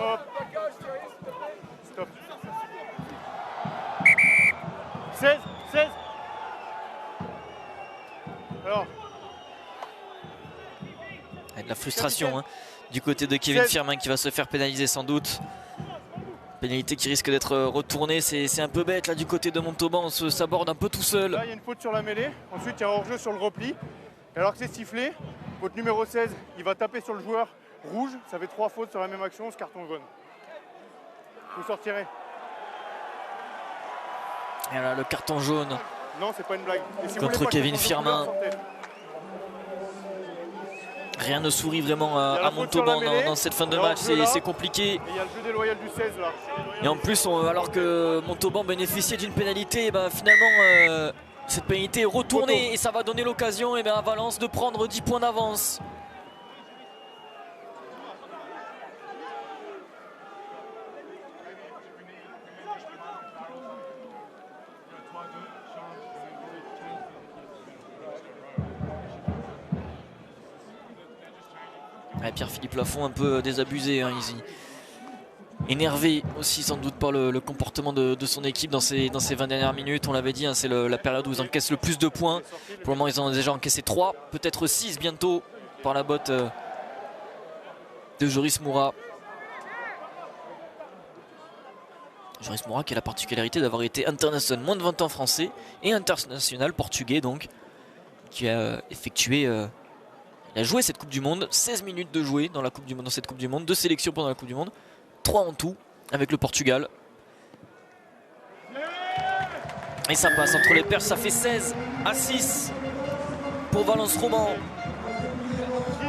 Stop. 16. Alors. Il y a de la frustration hein, du côté de Kevin Firmin qui va se faire pénaliser sans doute. Pénalité qui risque d'être retournée, c'est un peu bête là du côté de Montauban, on s'aborde un peu tout seul. Là il y a une faute sur la mêlée, ensuite il y a un hors-jeu sur le repli. Et alors que c'est sifflé, votre numéro 16, il va taper sur le joueur rouge, ça fait 3 fautes sur la même action, ce carton jaune. Vous sortirez. Et là le carton jaune. Non, c'est pas une blague. Et si contre Kevin Firmin. Rien ne sourit vraiment à Montauban dans cette fin de match, c'est compliqué. Et il y a le jeu déloyal du 16 là. Et en plus, alors que Montauban bénéficiait d'une pénalité, finalement cette pénalité est retournée et ça va donner l'occasion à Valence de prendre 10 points d'avance. Pierre-Philippe Lafont un peu désabusé hein, ici. Énervé aussi sans doute par le comportement de son équipe dans ces 20 dernières minutes. On l'avait dit, hein, c'est la période où ils encaissent le plus de points. Pour le moment ils en ont déjà encaissé 3, peut-être 6 bientôt par la botte de Joris Moura. Joris Moura qui a la particularité d'avoir été international moins de 20 ans français et international portugais donc, qui a effectué... il a joué cette Coupe du Monde, 16 minutes de jouer dans cette Coupe du Monde, 2 sélections pendant la Coupe du Monde, 3 en tout avec le Portugal. Et ça passe entre les perches, ça fait 16-6 pour Valence Roman.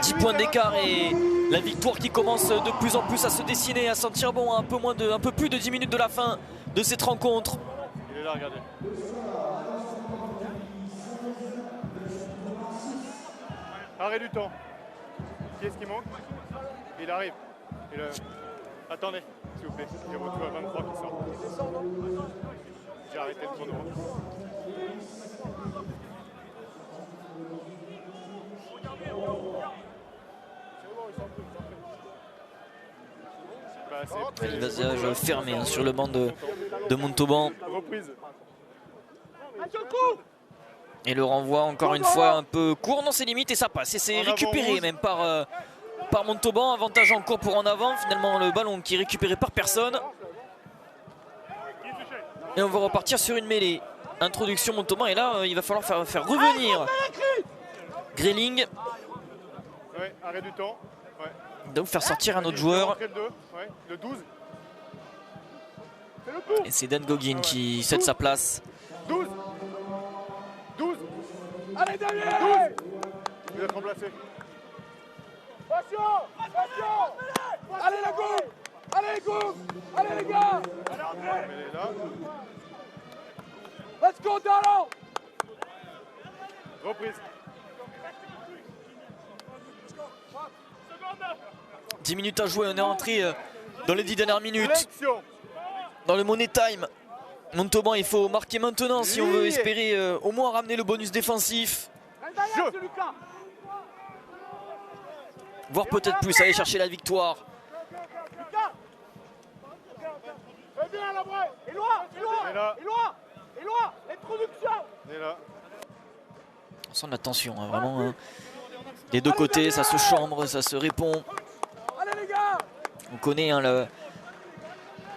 10 points d'écart et la victoire qui commence de plus en plus à se dessiner, à sentir bon à un peu plus de 10 minutes de la fin de cette rencontre. Il est là, regardez. Arrêt du temps. Qui est-ce qui manque? Il arrive. Attendez, s'il vous plaît. Il y a votre à 23 qui sort. J'ai arrêté le chrono. Il va fermé hein, sur le banc de Montauban. Et le renvoi encore une fois un peu court dans ses limites et ça passe. Et c'est récupéré même par Montauban. Avantage encore pour en avant. Finalement le ballon qui est récupéré par personne. Et on va repartir sur une mêlée. Introduction Montauban et là il va falloir faire revenir Grayling. Ouais, arrêt du temps. Ouais. Donc faire sortir un autre joueur. Le 12. Et c'est Dan Goggin qui cède sa place. 12. Allez Daniel, 12. Vous êtes remplacé. Attention. Allez la go. Allez les gars. Allez André. Let's go Dallon. Reprise. 10 minutes à jouer, on est rentré dans les 10 dernières minutes. Dans le Money Time. Montauban, il faut marquer maintenant si on veut espérer au moins ramener le bonus défensif. Voire peut-être plus, aller chercher la victoire. On sent de la tension, hein, vraiment. Hein. Des deux côtés, ça se chambre, ça se répond. On connaît hein,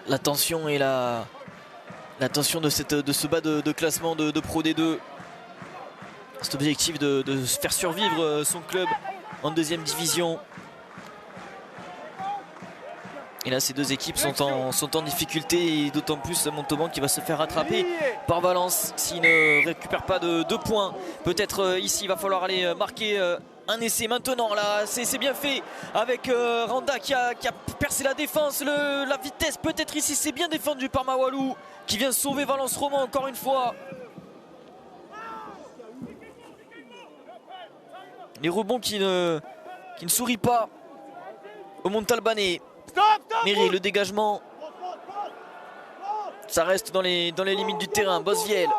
la tension et la tension de ce bas de classement de Pro D2. Cet objectif de faire survivre son club en deuxième division. Et là ces deux équipes sont en difficulté et d'autant plus Montauban qui va se faire rattraper par Valence s'il ne récupère pas de 2 points. Peut-être ici il va falloir aller marquer un essai maintenant. Là c'est bien fait avec Randa qui a percé la défense. La vitesse peut-être ici, c'est bien défendu par Mawalou qui vient sauver Valence Roman encore une fois. Les rebonds qui ne sourient pas au Montalbanais. Méry, le dégagement. Ça reste dans les limites du terrain. Bosviel.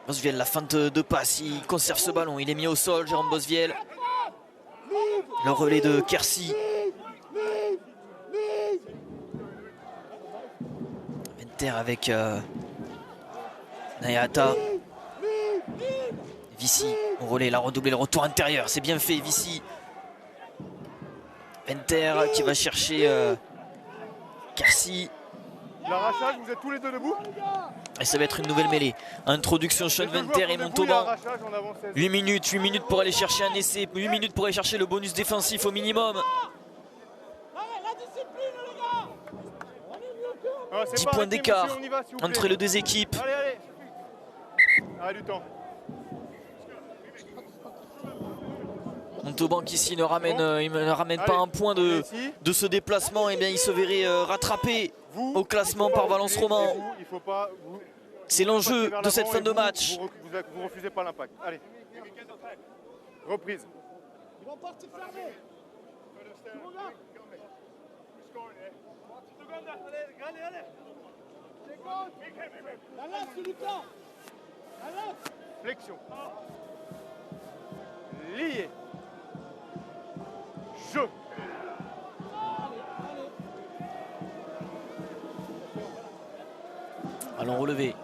Bosviel, la feinte de passe, il conserve ce ballon. Il est mis au sol, Jérôme Bosviel. Le relais de Quercy. Venter avec Nayata. Vici, au relais, il a redoublé le retour intérieur. C'est bien fait, Vici. Venter qui va chercher Quercy. L'arrachage, vous êtes tous les deux debout. Et ça va être une nouvelle mêlée. Introduction Sean Venter et Montauban. 8 minutes pour aller chercher un essai. 8 minutes pour aller chercher le bonus défensif au minimum. 10 points d'écart entre les deux équipes. Allez, allez. Arrête du temps. Montauban qui ici ne ramène pas un point de ce déplacement. Et bien il se verrait rattrapé au classement par Valence Roman. C'est l'enjeu de cette fin de match. Vous refusez pas l'impact. Allez. Reprise. Ils vont partir fermer. Flexion. Lié. Jeu. Allons relever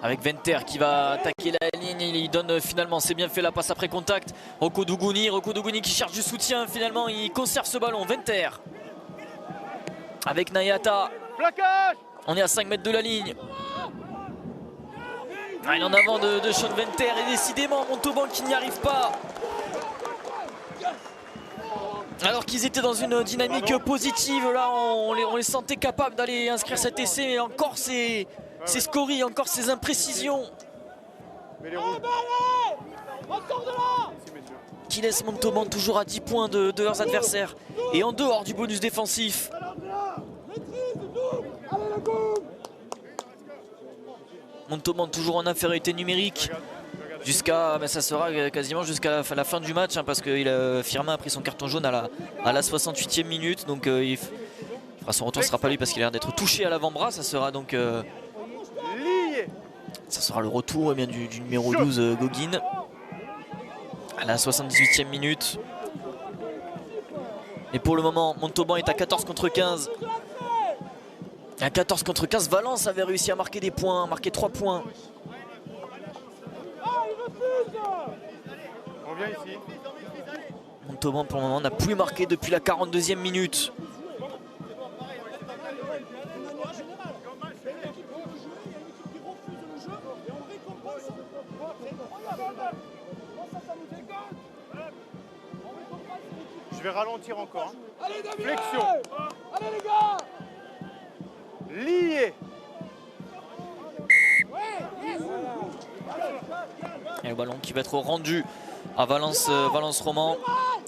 avec Venter qui va attaquer la ligne. Il donne finalement, c'est bien fait la passe après contact. Rocco Dougouni qui cherche du soutien. Finalement, il conserve ce ballon. Venter avec Nayata. Plaquage. On est à 5 mètres de la ligne. Il est en avant de Sean Venter et décidément Montauban qui n'y arrive pas. Alors qu'ils étaient dans une dynamique positive, là on les sentait capables d'aller inscrire cet essai, mais encore ces scories, encore ces imprécisions qui laissent Montauban toujours à 10 points de leurs adversaires et en dehors du bonus défensif. Montauban toujours en infériorité numérique jusqu'à, ça sera quasiment jusqu'à la fin du match, hein, parce que Firmin a pris son carton jaune à la 68e minute, donc il fera son retour, ce sera pas lui parce qu'il a l'air d'être touché à l'avant-bras. Ça sera donc ça sera le retour bien, du numéro 12 Gauguin à la 78e minute. Et pour le moment Montauban est à 14 contre 15. À 14 contre 15, Valence avait réussi à marquer des points, marquer 3 points. On vient ici. Montauban pour le moment n'a plus marqué depuis la 42e minute. Je vais ralentir encore. Allez, David. Flexion. Allez les gars. Lié. Et le ballon qui va être rendu à Valence Roman.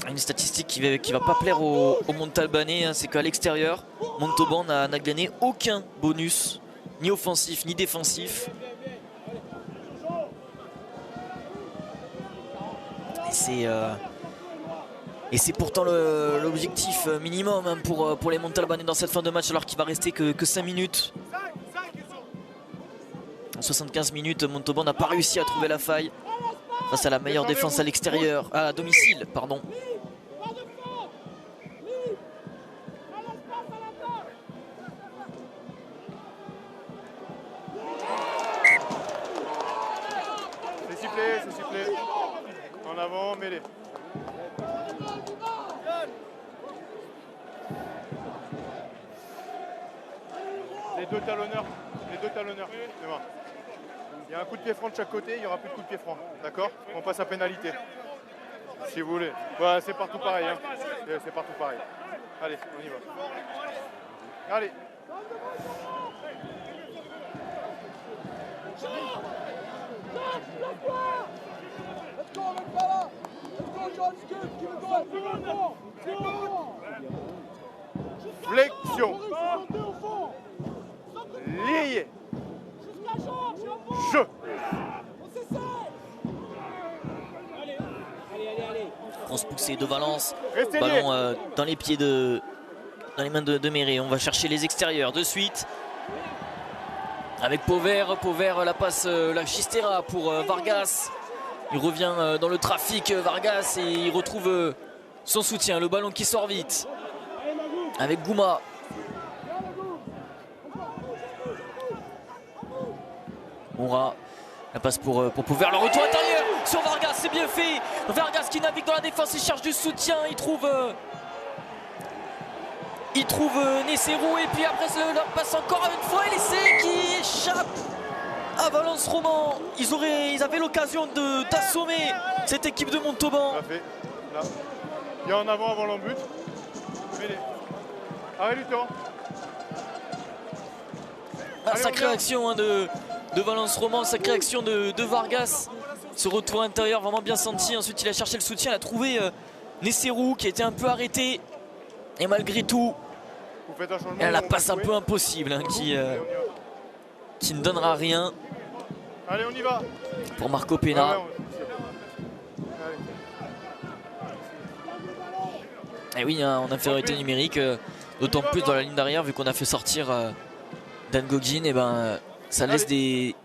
Une statistique qui va pas plaire aux Montalbanais, hein, c'est qu'à l'extérieur, Montauban n'a gagné aucun bonus, ni offensif ni défensif. Et c'est pourtant l'objectif minimum, hein, pour les Montalbanais dans cette fin de match, alors qu'il va rester que 5 minutes. En 75 minutes, Montauban n'a pas réussi à trouver la faille face à la meilleure défense à l'extérieur, à domicile, pardon. C'est sifflé. En avant, mêlée. Les deux talonneurs, c'est bon. Il y a un coup de pied franc de chaque côté, il n'y aura plus de coup de pied franc, d'accord? On passe à pénalité, si vous voulez. Ouais, c'est partout pareil, hein. C'est partout pareil. Allez, on y va. Allez. Flexion. Lié. Jeu. grosse poussée de Valence. Restez Ballon liés. dans les pieds dans les mains de Méré. On va chercher les extérieurs de suite. Avec Pauvert, la passe, la Chistera pour Vargas. Il revient dans le trafic, Vargas, et il retrouve son soutien. Le ballon qui sort vite. Avec Gouma. Moura, la passe pour Pauvert. Le retour intérieur sur Vargas, c'est bien fait. Vargas qui navigue dans la défense, il cherche du soutien. Il trouve Nesserou, et puis après la passe encore une fois, et l'essai qui échappe à Valence Roman. Ils avaient l'occasion d'assommer cette équipe de Montauban. Là. Il y a en avant l'embut. Arrête du temps. Sacrée action de Valence Roman, sacrée action de Vargas. Ce retour intérieur vraiment bien senti. Ensuite il a cherché le soutien, il a trouvé Nesserou qui était un peu arrêté. Et malgré tout, elle a la passe un peu impossible hein, qui ne donnera rien. Allez, on y va. Pour Marco Pena. Et oui, hein, en infériorité numérique, d'autant plus dans la ligne d'arrière, vu qu'on a fait sortir Dan Goggin, et ben ça laisse des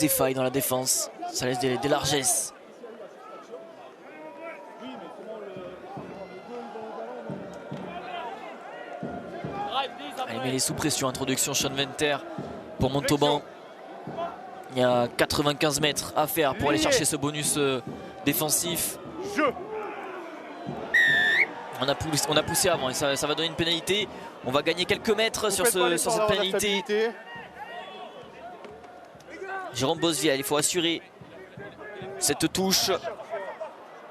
failles dans la défense, ça laisse des largesses. Allez, mais les sous pression, introduction Sean Venter pour Montauban. Il y a 95 mètres à faire pour aller chercher ce bonus défensif. On a poussé avant et ça va donner une pénalité. On va gagner quelques mètres sur cette pénalité. Jérôme Bosviel, il faut assurer cette touche.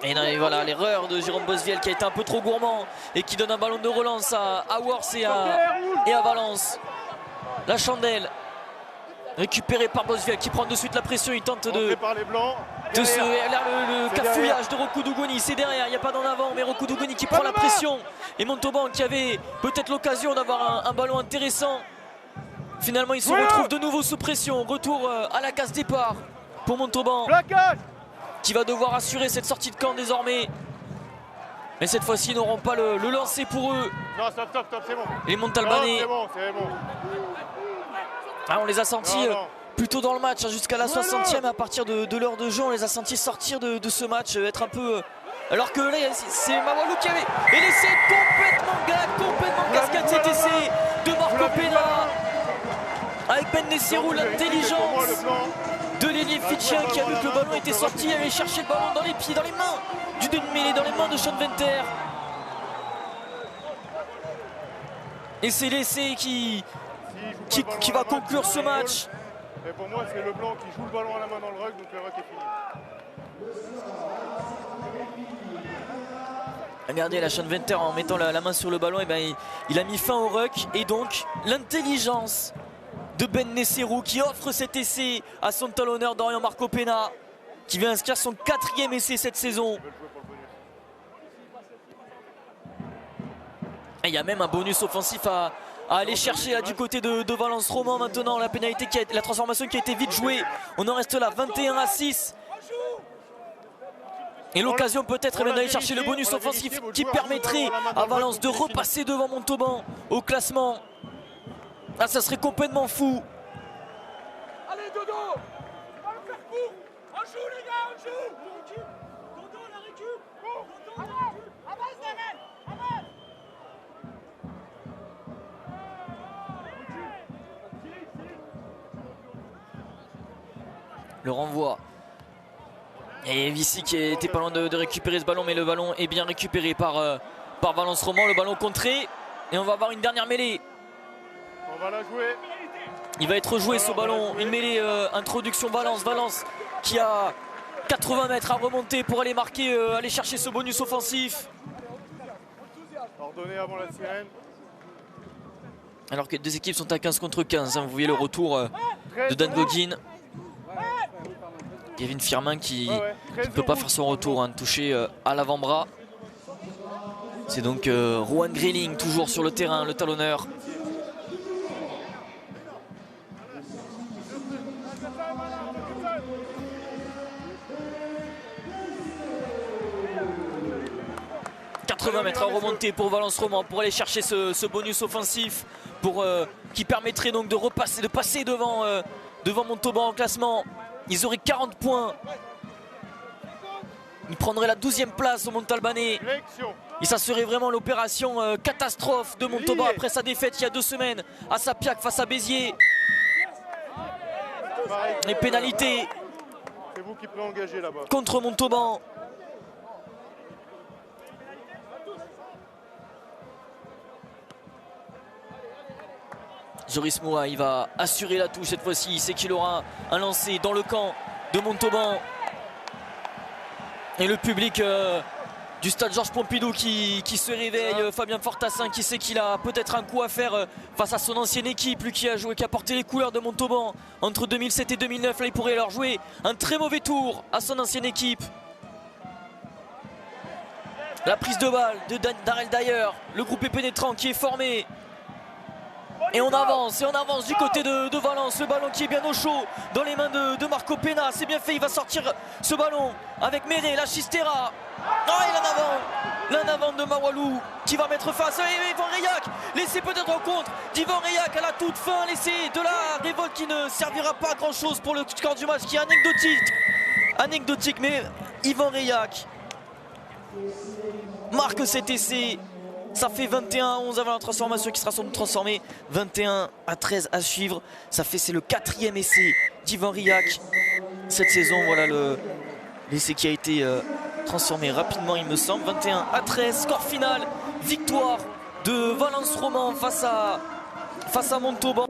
Et voilà l'erreur de Jérôme Bosviel qui a été un peu trop gourmand et qui donne un ballon de relance à Worth et à Valence. La chandelle récupérée par Bosviel qui prend de suite la pression. Il tente le cafouillage de Roku Dougouni. C'est derrière, il n'y a pas d'en avant, mais Roku Dougouni qui prend la pression. Et Montauban qui avait peut-être l'occasion d'avoir un ballon intéressant. Finalement il se retrouve de nouveau sous pression. Retour à la case départ pour Montauban, qui va devoir assurer cette sortie de camp désormais. Mais cette fois-ci, ils n'auront pas le lancer pour eux. Non, stop, c'est bon. Les Montalbanais. C'est bon. Ah, on les a sentis plutôt dans le match hein, jusqu'à la 60e. À partir de l'heure de jeu, on les a sentis sortir de ce match, être un peu... alors que là, c'est Mawalou qui avait... Et l'essai complètement cascade, cet essai de Marco Pena. Avec Ben Nesserou, l'intelligence de l'ailier fidjien qui a vu que le ballon était sorti, avait cherché le ballon dans les pieds, dans les mains du demi-mêlée, dans les mains de Sean Venter. Et c'est l'essai qui va conclure ce match. Mais pour moi, c'est Leblanc qui joue le ballon à la main dans le ruck, donc le ruck est fini. Regardez la Sean Venter en mettant la main sur le ballon, et ben il a mis fin au ruck, et donc l'intelligence de Ben Nesserou qui offre cet essai à son talonneur Dorian Marco Pena, qui vient inscrire son 4e essai cette saison. Et il y a même un bonus offensif à aller chercher là, du côté de Valence Roman maintenant. La pénalité, la transformation qui a été vite jouée. On en reste là 21-6. Et l'occasion peut-être d'aller chercher le bonus offensif qui permettrait à Valence de repasser devant Montauban au classement. Ah, ça serait complètement fou. Allez Dodo, on va le faire court. On joue les gars, on joue. Dodo la récup. Dodo la récup. Avance Daniel, avance. Le renvoi. Et Vici qui était pas loin de récupérer ce ballon, mais le ballon est bien récupéré par Valence Roman. Le ballon contré. Et on va avoir une dernière mêlée. On va la jouer. Il va être joué ce ballon, une mêlée introduction Valence qui a 80 mètres à remonter pour aller marquer, aller chercher ce bonus offensif. Ordonné avant la sirène. Alors que les deux équipes sont à 15 contre 15, hein. Vous voyez le retour de Dan Goggin. Kevin Firmin qui ne peut pas faire son retour, hein, touché à l'avant-bras. C'est donc Rohan Grilling toujours sur le terrain, le talonneur. 80 mètres à remonter pour Valence Roman pour aller chercher ce bonus offensif qui permettrait donc de passer devant Montauban en classement. Ils auraient 40 points. Ils prendraient la 12e place au Montalbanais. Et ça serait vraiment l'opération catastrophe de Montauban après sa défaite il y a 2 semaines à Sapiac face à Béziers. Les pénalités c'est vous qui préengagez là-bas. Contre Montauban. Joris Moua, il va assurer la touche cette fois-ci. Il sait qu'il aura un lancer dans le camp de Montauban. Et le public du stade Georges Pompidou qui se réveille. Fabien Fortassin qui sait qu'il a peut-être un coup à faire face à son ancienne équipe. Lui qui a joué, qui a porté les couleurs de Montauban entre 2007 et 2009. Là, il pourrait leur jouer un très mauvais tour à son ancienne équipe. La prise de balle de Darrell Dyer. Le groupe est pénétrant qui est formé. Et on avance du côté de Valence. Le ballon qui est bien au chaud dans les mains de Marco Pena. C'est bien fait, il va sortir ce ballon avec Méré, la Chistera. Oh, et l'en avant de Mawalou qui va mettre face à Yvan Reillac. Laissé peut-être en contre d'Yvan Reillac à la toute fin. Laissé de la révolte qui ne servira pas à grand chose pour le score du match qui est anecdotique. Mais Yvan Reillac marque cet essai. Ça fait 21-11 avant la transformation qui sera sans doute transformée. 21-13 à suivre. C'est le 4e essai d'Yvan Reillac cette saison. Voilà l'essai qui a été transformé rapidement, il me semble. 21-13, score final. Victoire de Valence Roman face à Montauban.